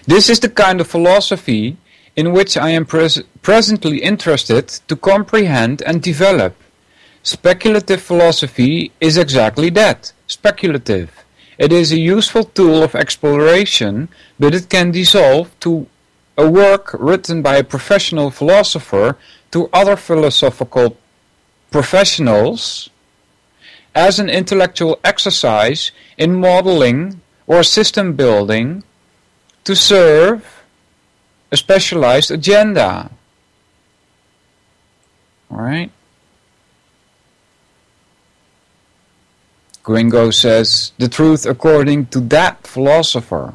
This is the kind of philosophy in which I am presently interested to comprehend and develop. Speculative philosophy is exactly that, speculative. It is a useful tool of exploration, but it can dissolve to a work written by a professional philosopher to other philosophical professionals as an intellectual exercise in modeling or system building to serve a specialized agenda. Alright? Gringo says, the truth according to that philosopher.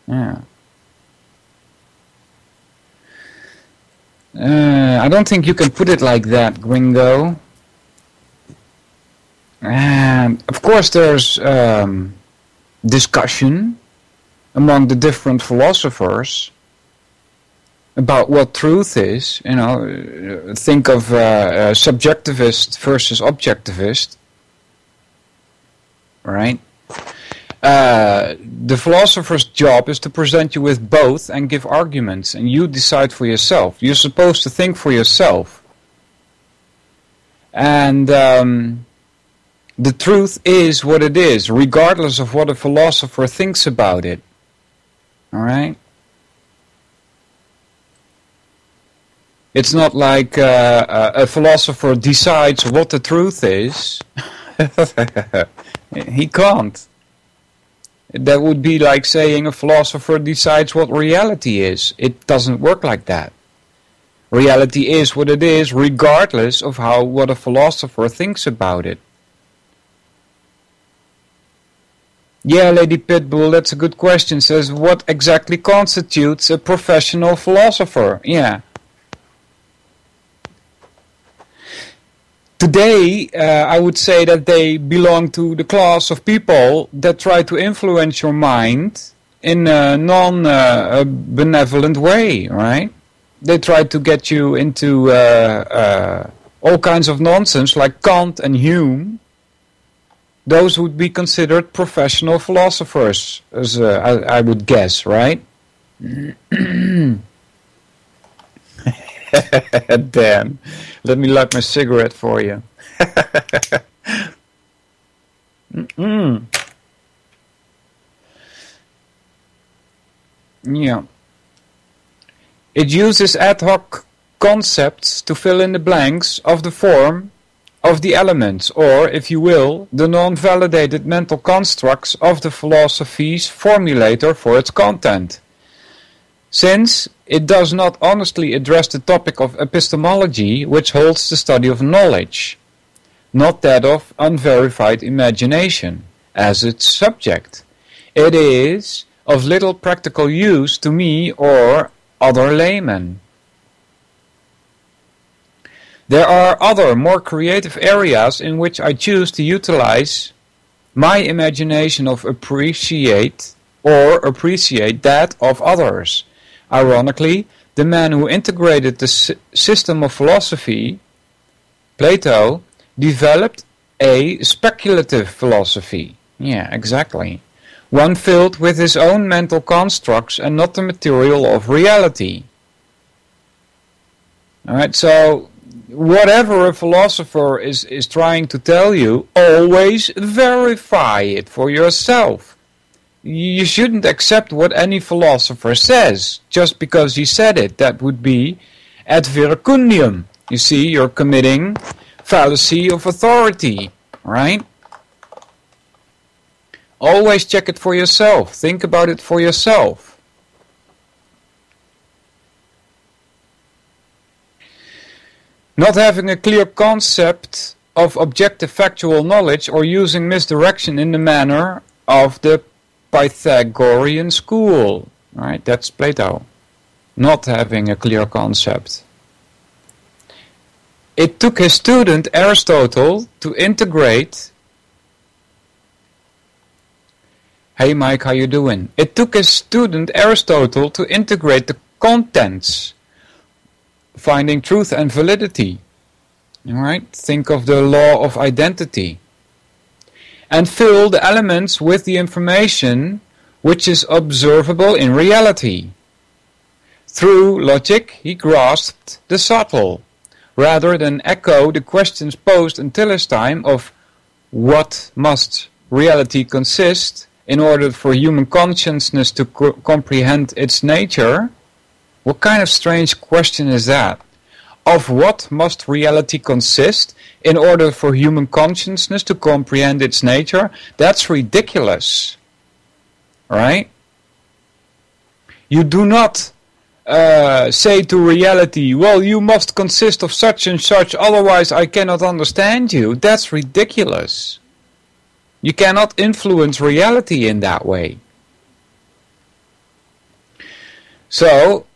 Yeah. I don't think you can put it like that, Gringo. And of course there's discussion among the different philosophers about what truth is. You know, think of subjectivist versus objectivist, right? The philosopher's job is to present you with both and give arguments, and you decide for yourself. You're supposed to think for yourself. And the truth is what it is, regardless of what a philosopher thinks about it. Alright? It's not like a philosopher decides what the truth is. He can't. That would be like saying a philosopher decides what reality is. It doesn't work like that. Reality is what it is, regardless of what a philosopher thinks about it. Yeah, Lady Pitbull, that's a good question. Says, what exactly constitutes a professional philosopher? Yeah. Today, I would say that they belong to the class of people that try to influence your mind in a non-benevolent way, right? They try to get you into all kinds of nonsense like Kant and Hume. Those would be considered professional philosophers, as I would guess, right? Damn. Let me light my cigarette for you. Yeah. It uses ad hoc concepts to fill in the blanks of the form of the elements, or, if you will, the non-validated mental constructs of the philosophy's formulator for its content. Since it does not honestly address the topic of epistemology, which holds the study of knowledge, not that of unverified imagination, as its subject, it is of little practical use to me or other laymen. There are other, more creative areas in which I choose to utilize my imagination of appreciate that of others. Ironically, the man who integrated the system of philosophy, Plato, developed a speculative philosophy. Yeah, exactly. One filled with his own mental constructs and not the material of reality. Alright, so whatever a philosopher is trying to tell you, always verify it for yourself. You shouldn't accept what any philosopher says just because he said it. That would be ad verecundium. You see, you're committing fallacy of authority, right? Always check it for yourself. Think about it for yourself. Not having a clear concept of objective factual knowledge or using misdirection in the manner of the Pythagorean school. Right? That's Plato. Not having a clear concept. it took his student Aristotle to integrate. Hey Mike, how you doing? It took his student Aristotle to integrate the contents, finding truth and validity. Alright, think of the law of identity. And fill the elements with the information which is observable in reality. Through logic, he grasped the subtle, rather than echo the questions posed until his time of what must reality consist in order for human consciousness to comprehend its nature. What kind of strange question is that? Of what must reality consist in order for human consciousness to comprehend its nature? That's ridiculous. Right? You do not say to reality, well, you must consist of such and such, otherwise I cannot understand you. That's ridiculous. You cannot influence reality in that way. So,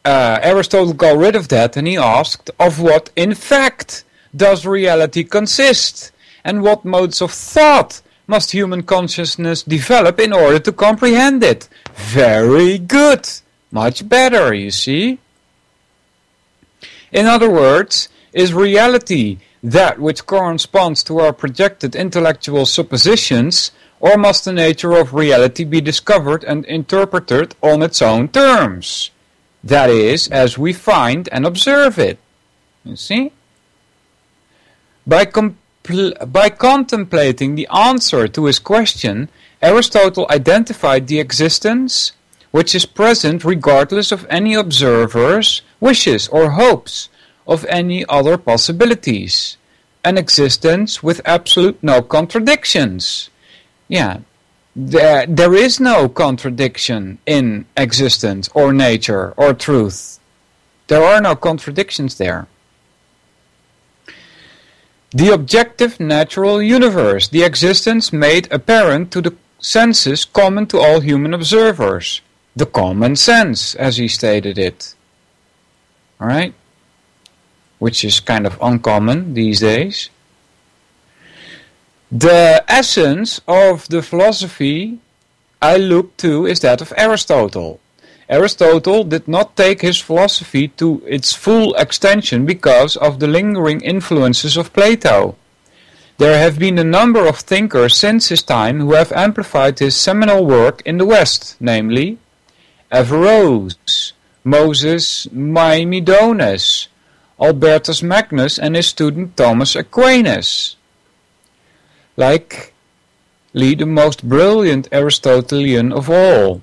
Aristotle got rid of that and he asked, of what in fact does reality consist? And what modes of thought must human consciousness develop in order to comprehend it? Very good. Much better, you see. In other words, is reality that which corresponds to our projected intellectual suppositions, or must the nature of reality be discovered and interpreted on its own terms? That is, as we find and observe it. You see? By contemplating the answer to his question, Aristotle identified the existence which is present regardless of any observer's wishes or hopes of any other possibilities. An existence with absolute no contradictions. Yeah, there is no contradiction in existence or nature or truth. There are no contradictions there. The objective natural universe, the existence made apparent to the senses common to all human observers. The common sense, as he stated it. Alright? Which is kind of uncommon these days. The essence of the philosophy I look to is that of Aristotle. Aristotle did not take his philosophy to its full extension because of the lingering influences of Plato. There have been a number of thinkers since his time who have amplified his seminal work in the West, namely Averroes, Moses Maimonides, Albertus Magnus and his student Thomas Aquinas. Likely the most brilliant Aristotelian of all.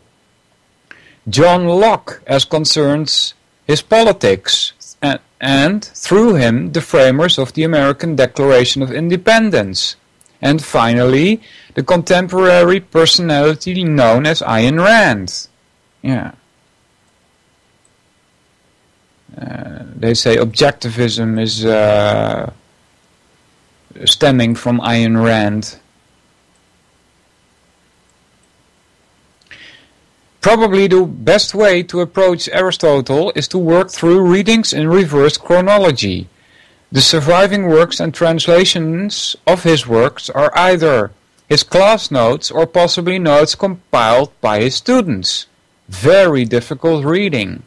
John Locke as concerns his politics, and through him the framers of the American Declaration of Independence. And finally, the contemporary personality known as Ayn Rand. Yeah. They say objectivism is stemming from Ayn Rand. Probably the best way to approach Aristotle is to work through readings in reverse chronology. The surviving works and translations of his works are either his class notes or possibly notes compiled by his students. Very difficult reading.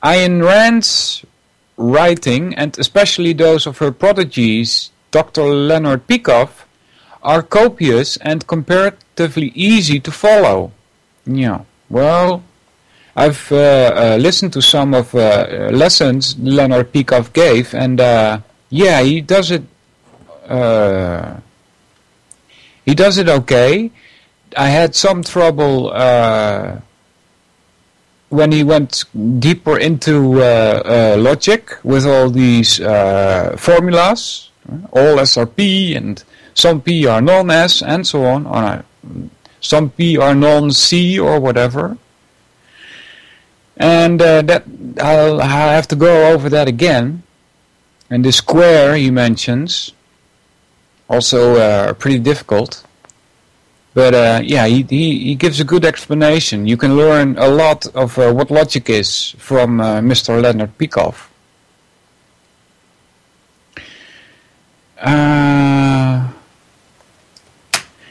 Ayn Rand's writing, and especially those of her prodigies, Dr. Leonard Peikoff, are copious and comparatively easy to follow. Yeah, well, I've listened to some of lessons Leonard Peikoff gave, and yeah, he does it. He does it okay. I had some trouble when he went deeper into logic with all these formulas, all S are P, and some P are non-S, and so on. Some P are non-C or whatever. And that I'll have to go over that again. And the square he mentions, also pretty difficult. But yeah, he gives a good explanation. You can learn a lot of what logic is from Mr. Leonard Peikoff.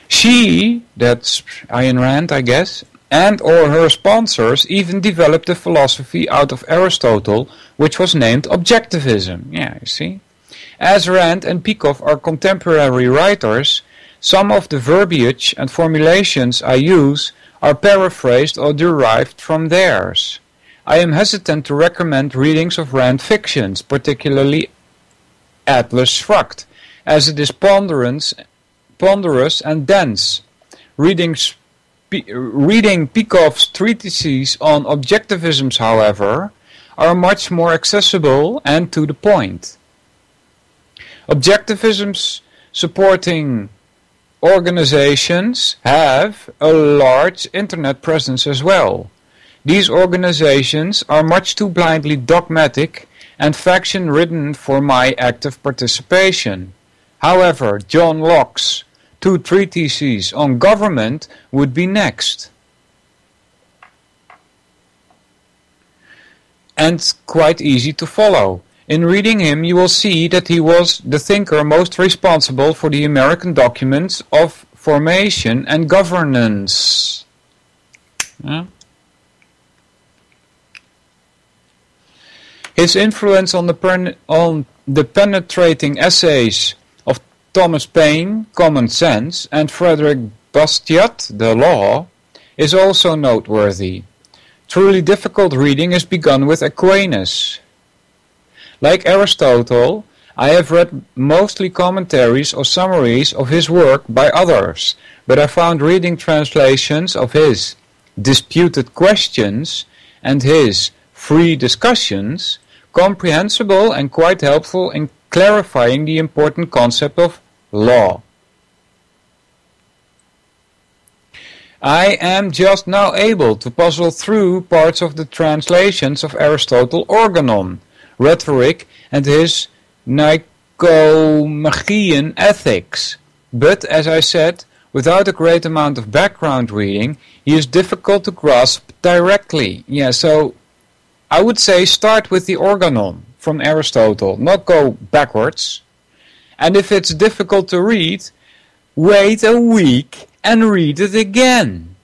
She, that's Ayn Rand, I guess, and or her sponsors even developed a philosophy out of Aristotle, which was named objectivism. Yeah, you see. As Rand and Peikoff are contemporary writers, some of the verbiage and formulations I use are paraphrased or derived from theirs. I am hesitant to recommend readings of Rand fictions, particularly Atlas Shrugged, as it is ponderous and dense. Reading Peikoff's treatises on objectivisms, however, are much more accessible and to the point. Objectivisms supporting organizations have a large internet presence as well. These organizations are much too blindly dogmatic and faction-ridden for my active participation. However, John Locke's 2 treatises on government would be next. And quite easy to follow. In reading him, you will see that he was the thinker most responsible for the American documents of formation and governance. Yeah. His influence on the penetrating essays of Thomas Paine, Common Sense, and Frederick Bastiat, The Law, is also noteworthy. Truly difficult reading is begun with Aquinas. Like Aristotle, I have read mostly commentaries or summaries of his work by others, but I found reading translations of his Disputed Questions and his Free Discussions comprehensible and quite helpful in clarifying the important concept of law. I am just now able to puzzle through parts of the translations of Aristotle Organon, Rhetoric, and his Nicomachean Ethics. But, as I said, without a great amount of background reading, he is difficult to grasp directly. Yeah, so I would say start with the Organon from Aristotle, not go backwards. And if it's difficult to read, wait a week and read it again.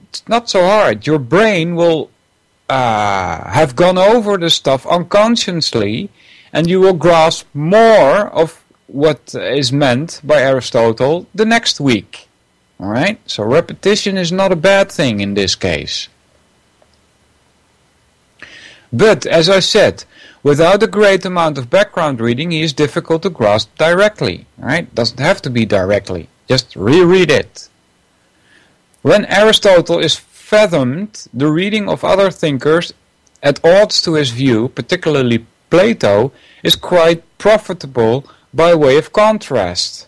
It's not so hard. Your brain will have gone over the stuff unconsciously, and you will grasp more of what is meant by Aristotle the next week. Alright? So repetition is not a bad thing in this case. But, as I said, without a great amount of background reading, he is difficult to grasp directly. Right? Doesn't have to be directly. Just reread it. When Aristotle is fathomed, the reading of other thinkers at odds to his view, particularly Plato, is quite profitable by way of contrast.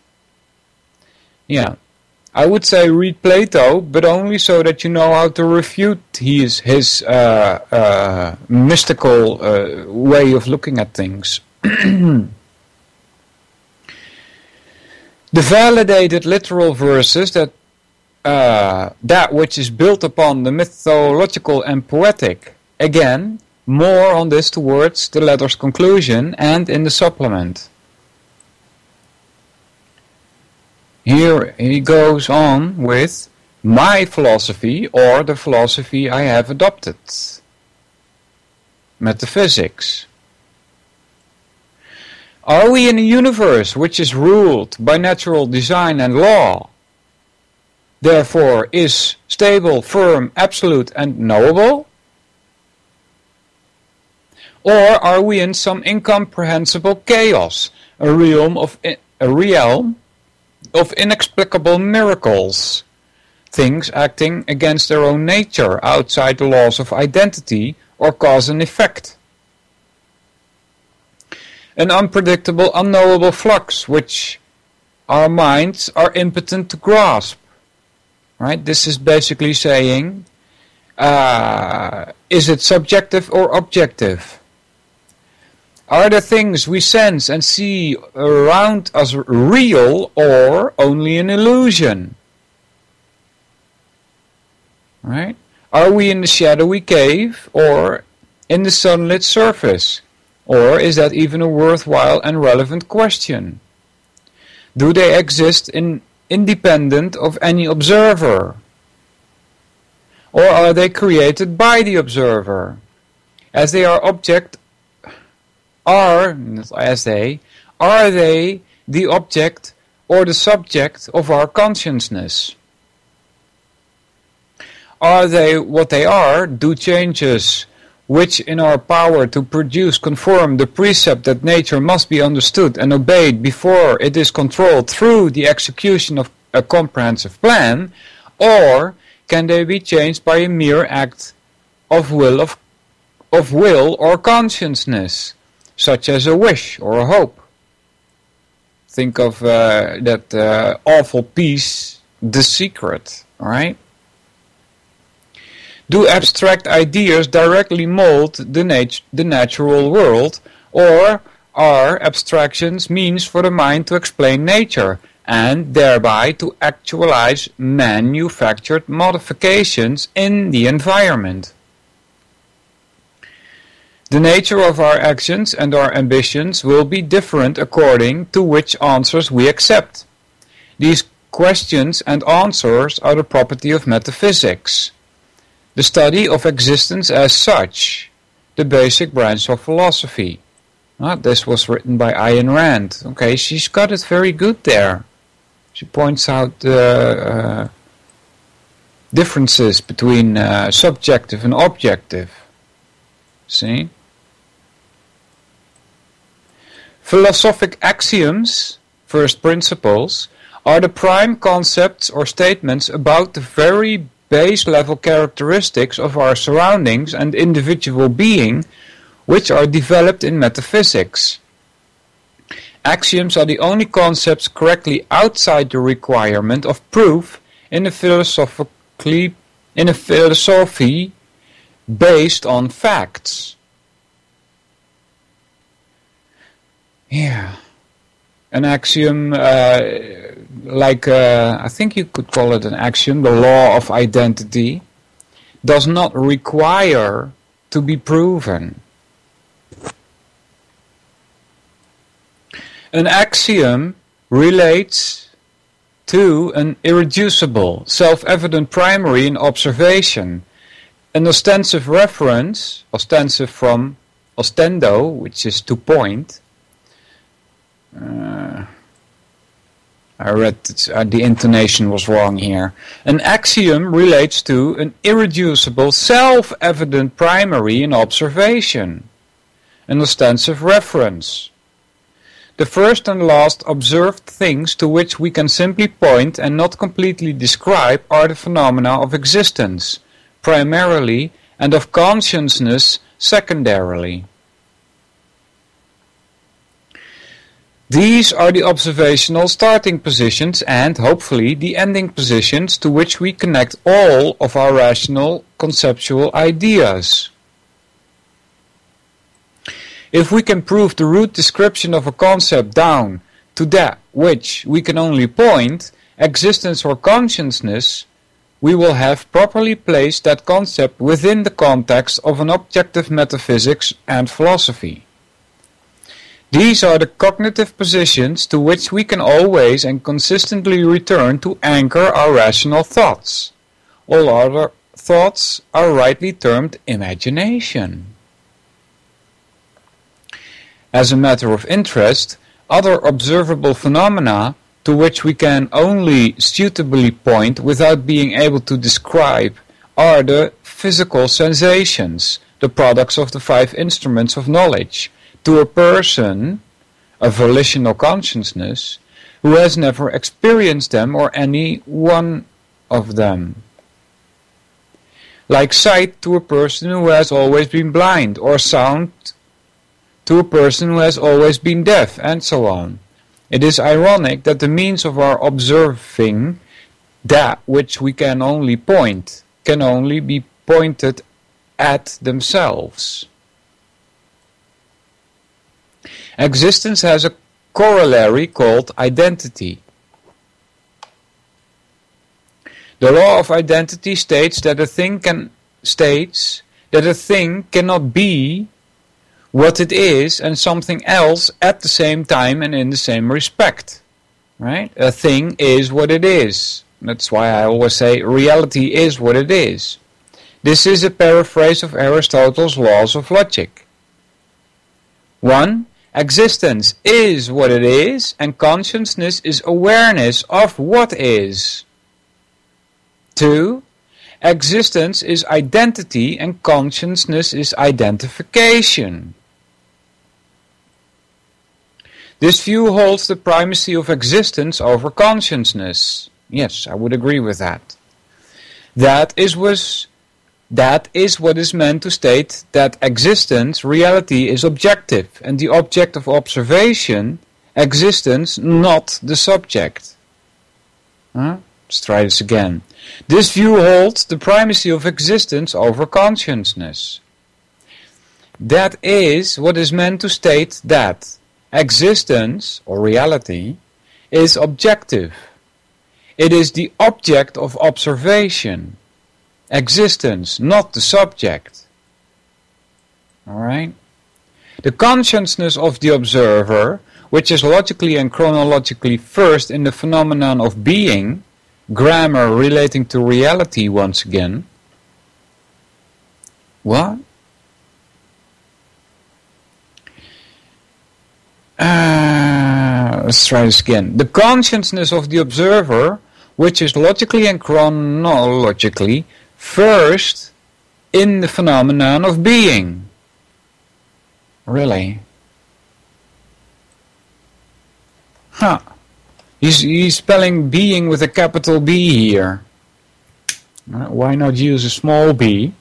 Yeah. I would say read Plato, but only so that you know how to refute his mystical way of looking at things. The validated literal verses that which is built upon the mythological and poetic. Again, more on this towards the letter's conclusion and in the supplement. Here he goes on with my philosophy, or the philosophy I have adopted. Metaphysics. Are we in a universe which is ruled by natural design and law, therefore is stable, firm, absolute, and knowable? Or are we in some incomprehensible chaos, a realm of inexplicable miracles, things acting against their own nature, outside the laws of identity or cause and effect? An unpredictable, unknowable flux which our minds are impotent to grasp. Right? This is basically saying, is it subjective or objective? Are the things we sense and see around us real or only an illusion? Right? Are we in the shadowy cave or in the sunlit surface? Or is that even a worthwhile and relevant question? Do they exist independent of any observer? Or are they created by the observer? Are they the object or the subject of our consciousness? Are they what they are? Do changes which in our power to produce conform the precept that nature must be understood and obeyed before it is controlled through the execution of a comprehensive plan, or can they be changed by a mere act of will or consciousness, such as a wish or a hope? Think of that awful piece, The Secret, right? Do abstract ideas directly mold the natural world, or are abstractions means for the mind to explain nature, and thereby to actualize manufactured modifications in the environment? The nature of our actions and our ambitions will be different according to which answers we accept. These questions and answers are the property of metaphysics, the study of existence as such, the basic branch of philosophy. This was written by Ayn Rand. Okay, she's got it very good there. She points out the differences between subjective and objective. See? Philosophic axioms, first principles, are the prime concepts or statements about the very base level characteristics of our surroundings and individual being, which are developed in metaphysics. Axioms are the only concepts correctly outside the requirement of proof in a philosophy based on facts. Yeah. An axiom, I think you could call it an axiom, the law of identity, does not require to be proven. An axiom relates to an irreducible, self-evident primary in observation. An ostensive reference, ostensive from ostendo, which is to point. I read the intonation was wrong here. An axiom relates to an irreducible, self-evident primary in observation. An ostensive reference. The first and last observed things to which we can simply point and not completely describe are the phenomena of existence, primarily, and of consciousness, secondarily. These are the observational starting positions and, hopefully, the ending positions to which we connect all of our rational conceptual ideas. If we can prove the root description of a concept down to that which we can only point, existence or consciousness, we will have properly placed that concept within the context of an objective metaphysics and philosophy. These are the cognitive positions to which we can always and consistently return to anchor our rational thoughts. All other thoughts are rightly termed imagination. As a matter of interest, other observable phenomena to which we can only suitably point without being able to describe are the physical sensations, the products of the five instruments of knowledge, to a person, a volitional consciousness, who has never experienced them or any one of them. Like sight to a person who has always been blind, or sound to a person who has always been deaf, and so on. It is ironic that the means of our observing that which we can only point can only be pointed at themselves. Existence has a corollary called identity. The law of identity states that a thing cannot be what it is and something else at the same time and in the same respect. right? A thing is what it is. That's why I always say reality is what it is. This is a paraphrase of Aristotle's laws of logic. 1. Existence is what it is, and consciousness is awareness of what is. 2. Existence is identity, and consciousness is identification. This view holds the primacy of existence over consciousness. Yes, I would agree with that. That is what is meant to state that existence, reality, is objective, and the object of observation, existence, not the subject. Let's try this again. This view holds the primacy of existence over consciousness. That is what is meant to state that existence, or reality, is objective. It is the object of observation. Existence, not the subject. Alright? The consciousness of the observer, which is logically and chronologically first in the phenomenon of being, grammar relating to reality once again. What? Let's try this again. The consciousness of the observer, which is logically and chronologically first in the phenomenon of being. Really? Huh. He's spelling being with a capital B here. Why not use a small b?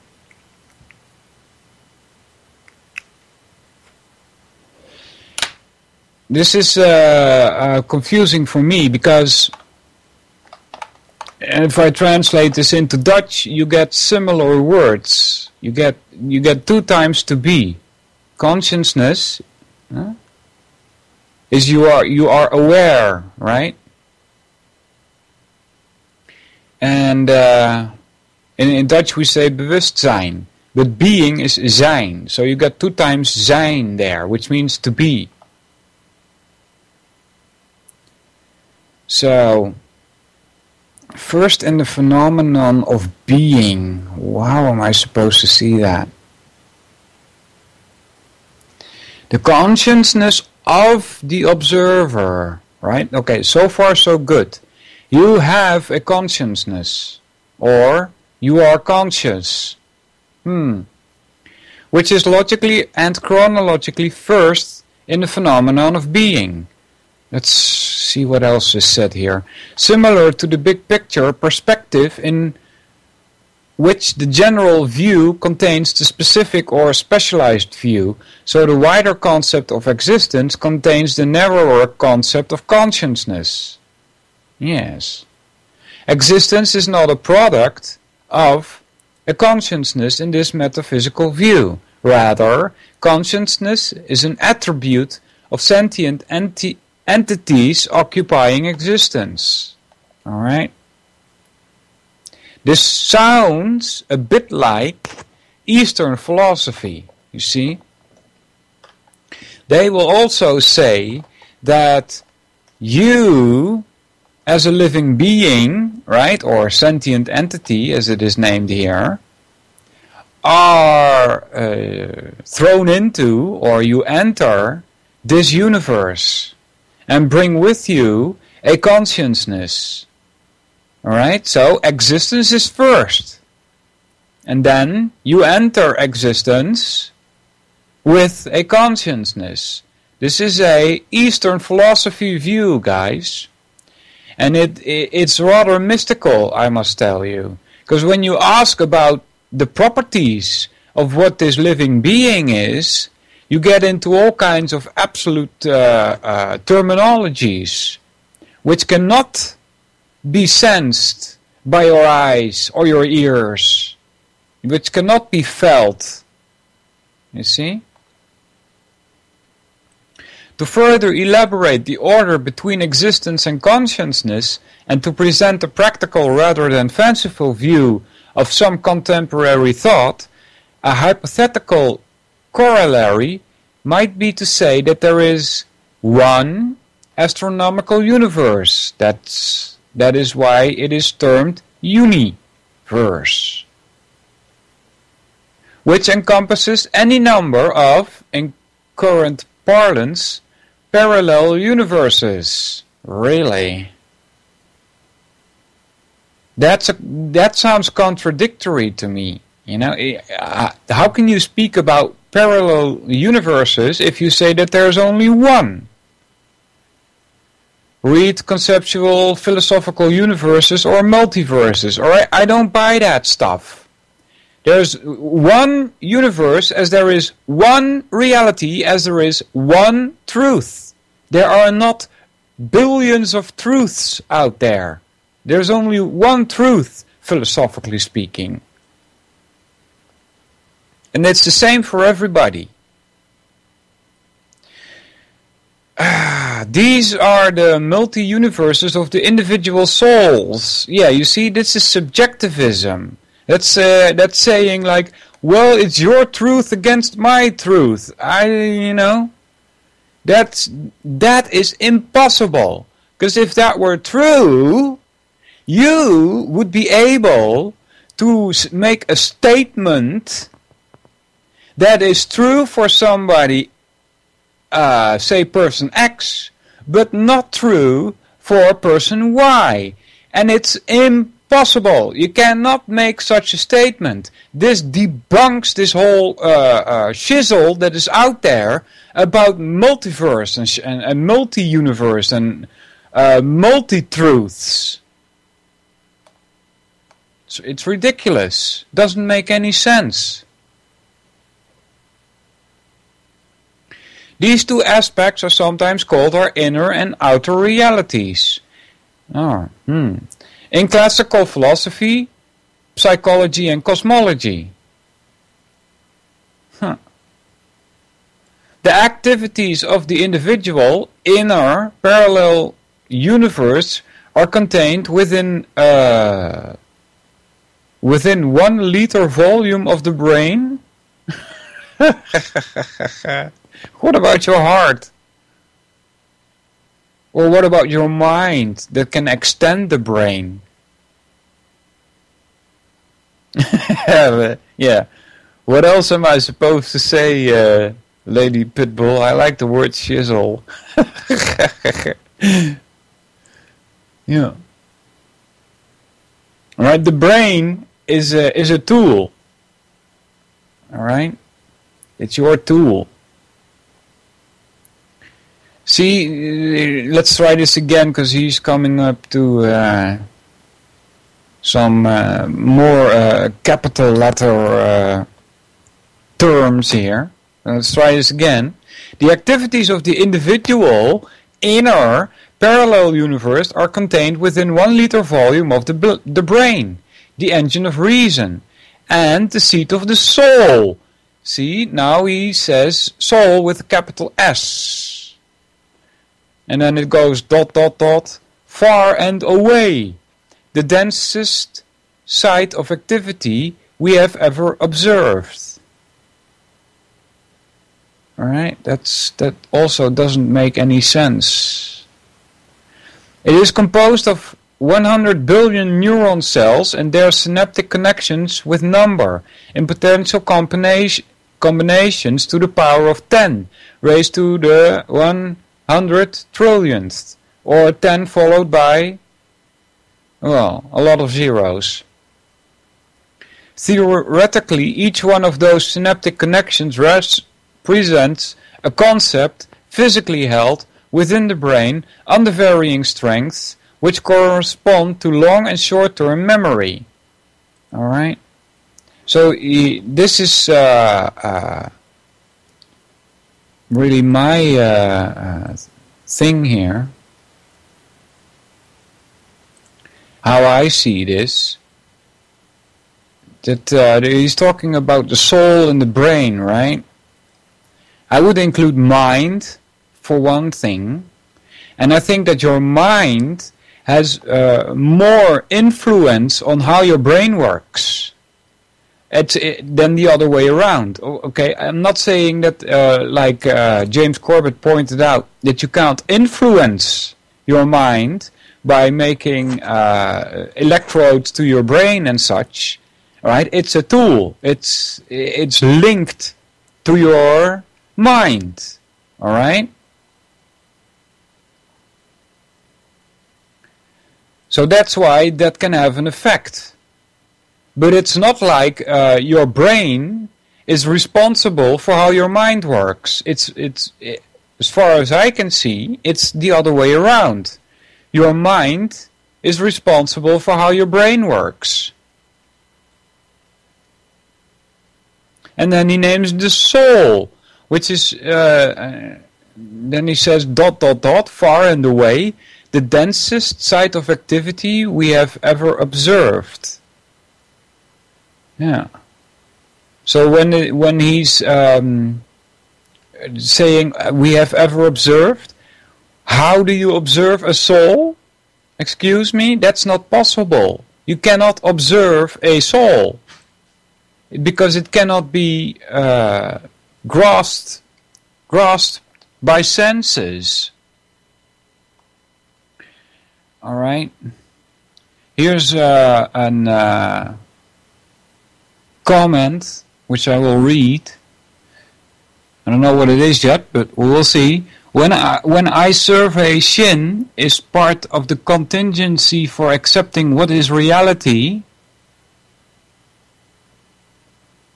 This is confusing for me because if I translate this into Dutch, you get similar words. You get 2 times to be. Consciousness is you are aware, right? And in Dutch we say bewustzijn, but being is zijn. So you got 2 times zijn there, which means to be. So, first in the phenomenon of being. How am I supposed to see that? The consciousness of the observer, right? Okay, so far so good. You have a consciousness, or you are conscious, which is logically and chronologically first in the phenomenon of being. Let's see what else is said here. Similar to the big picture perspective in which the general view contains the specific or specialized view, so the wider concept of existence contains the narrower concept of consciousness. Yes. Existence is not a product of a consciousness in this metaphysical view. Rather, consciousness is an attribute of sentient entities occupying existence. Alright? This sounds a bit like Eastern philosophy, you see. They will also say that you, as a living being, right, or sentient entity, as it is named here, are thrown into, or you enter, this universe and bring with you a consciousness. Alright, so existence is first. And then you enter existence with a consciousness. This is a Eastern philosophy view, guys. And it's rather mystical, I must tell you. Because when you ask about the properties of what this living being is, you get into all kinds of absolute terminologies, which cannot be sensed by your eyes or your ears, which cannot be felt. You see? To further elaborate the order between existence and consciousness, and to present a practical rather than fanciful view of some contemporary thought, a hypothetical corollary might be to say that there is 1. astronomical universe. That is why it is termed universe, which encompasses any number of, in current parlance, parallel universes. Really? That sounds contradictory to me. You know, how can you speak about parallel universes if you say that there's only one? Read conceptual philosophical universes or multiverses, or I don't buy that stuff. There's one universe as there is one reality, as there is one truth. There are not billions of truths out there. There's only one truth, philosophically speaking. And it's the same for everybody. These are the multi-universes of the individual souls. Yeah, you see, this is subjectivism. That's saying like, well, it's your truth against my truth. That is impossible. Because if that were true, you would be able to make a statement that is true for somebody, say person X, but not true for person Y. And it's impossible. You cannot make such a statement. This debunks this whole shizzle that is out there about multiverse and multi-universe and multi-truths. It's ridiculous. Doesn't make any sense. These two aspects are sometimes called our inner and outer realities. In classical philosophy, psychology and cosmology. The activities of the individual inner parallel universe are contained within 1 liter volume of the brain. What about your heart? Or what about your mind that can extend the brain? Yeah. What else am I supposed to say, Lady Pitbull? I like the word shizzle. Yeah. Alright, the brain is a tool. Alright? It's your tool. See, let's try this again, because he's coming up to some more capital letter terms here. Let's try this again. The activities of the individual inner parallel universe are contained within 1 liter volume of the brain, the engine of reason, and the seat of the soul. See, now he says soul with a capital S. And then it goes ... far and away, the densest site of activity we have ever observed. Alright, that also doesn't make any sense. It is composed of 100 billion neuron cells and their synaptic connections with number in potential combinations to the power of 10 raised to the 100 trillionth, or 10 followed by, well, a lot of zeros. Theoretically, each one of those synaptic connections represents a concept physically held within the brain under varying strengths, which correspond to long and short-term memory. Alright? So this is really my thing here. How I see this. That he's talking about the soul and the brain, right? I would include mind for one thing. And I think that your mind has more influence on how your brain works. Then the other way around. Okay, I'm not saying that, like James Corbett pointed out, that you can't influence your mind by making electrodes to your brain and such. Right? It's a tool. It's linked to your mind. All right. So that's why that can have an effect. But it's not like your brain is responsible for how your mind works. It's as far as I can see, it's the other way around. Your mind is responsible for how your brain works. And then he names the soul, which is, then he says, ... far and away, the densest site of activity we have ever observed. Yeah. So when he's saying we have ever observed, how do you observe a soul? Excuse me, that's not possible. You cannot observe a soul because it cannot be grasped by senses. All right. Here's an comment which I will read. I don't know what it is yet, but we will see. When I survey Shin is part of the contingency for accepting what is reality,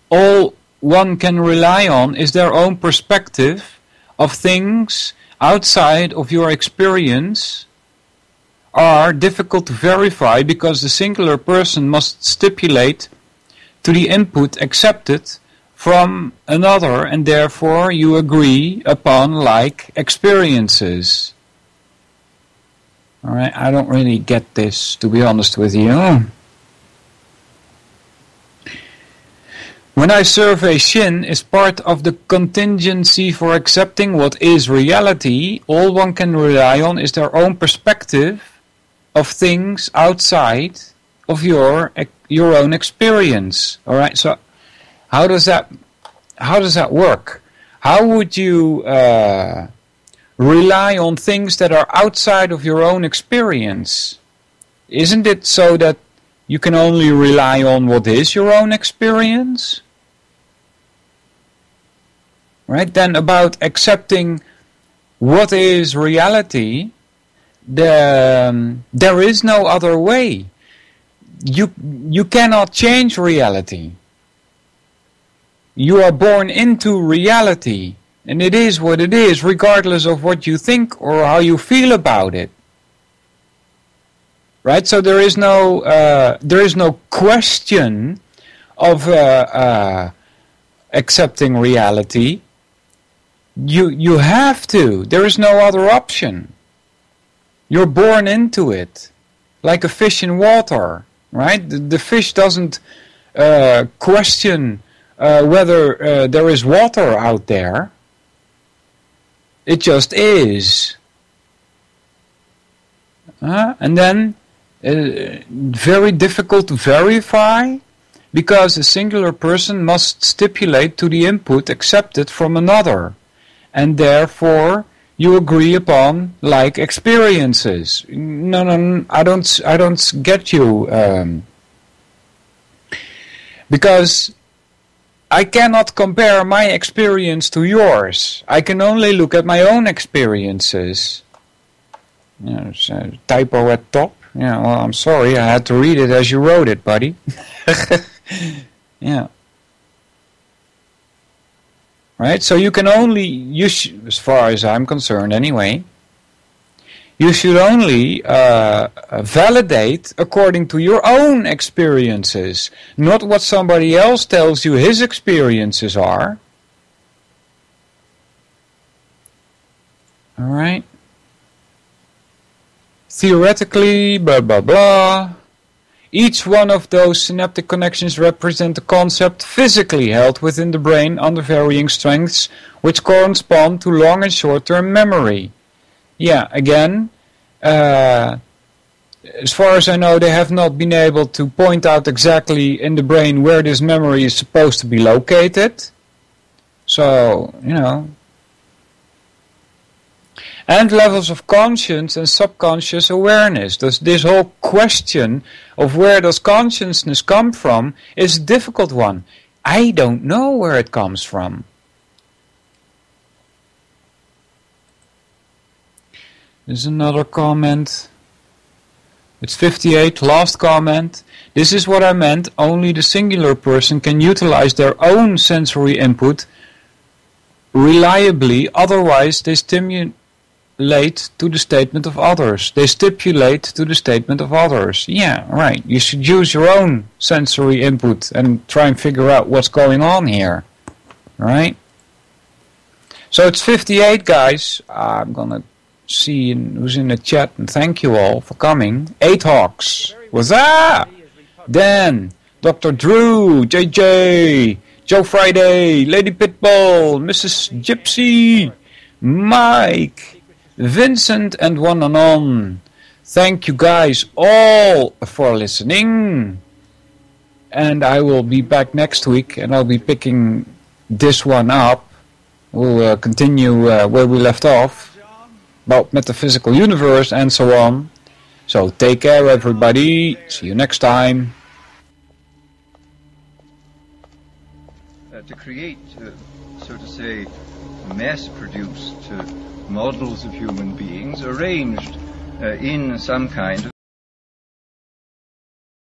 all one can rely on is their own perspective of things outside of your experience are difficult to verify because the singular person must stipulate to the input accepted from another, and therefore you agree upon like experiences. Alright, I don't really get this, to be honest with you. When I survey Shin is part of the contingency for accepting what is reality, all one can rely on is their own perspective of things outside of your own experience. All right. So, how does that work? How would you rely on things that are outside of your own experience? Isn't it so that you can only rely on what is your own experience? Right? Then about accepting what is reality, there is no other way. You cannot change reality. You are born into reality, and it is what it is, regardless of what you think or how you feel about it. Right? So there is no question of accepting reality. You have to. There is no other option. You're born into it, like a fish in water, right? The fish doesn't question whether there is water out there. It just is. And then, very difficult to verify, because a singular person must stipulate to the input accepted from another, and therefore you agree upon like experiences. No, I don't get you, because I cannot compare my experience to yours. I can only look at my own experiences. There's a typo at top. Yeah, well, I'm sorry, I had to read it as you wrote it, buddy. Yeah. Right, so you can only, as far as I'm concerned anyway, you should only validate according to your own experiences, not what somebody else tells you his experiences are. Alright. Theoretically, blah blah blah. Each one of those synaptic connections represent a concept physically held within the brain under varying strengths, which correspond to long and short-term memory. Yeah, again, as far as I know, they have not been able to point out exactly in the brain where this memory is supposed to be located. So, you know. And levels of conscious and subconscious awareness. This whole question of where does consciousness come from is a difficult one. I don't know where it comes from. There's another comment. It's 58, last comment. This is what I meant. Only the singular person can utilize their own sensory input reliably, otherwise they stipulate to the statement of others. They stipulate to the statement of others. Yeah, right. You should use your own sensory input and try and figure out what's going on here. Right? So it's 58, guys. I'm gonna see who's in the chat, and thank you all for coming. 8 Hawks. What's up? Dan, Dr. Drew, JJ, Joe Friday, Lady Pitbull, Mrs. Gypsy, Mike, Vincent, and one and on. Thank you guys all for listening. And I will be back next week, and I'll be picking this one up. We'll continue where we left off. About metaphysical universe and so on. So take care, everybody. See you next time. To create, so to say, mass-produced models of human beings arranged in some kind of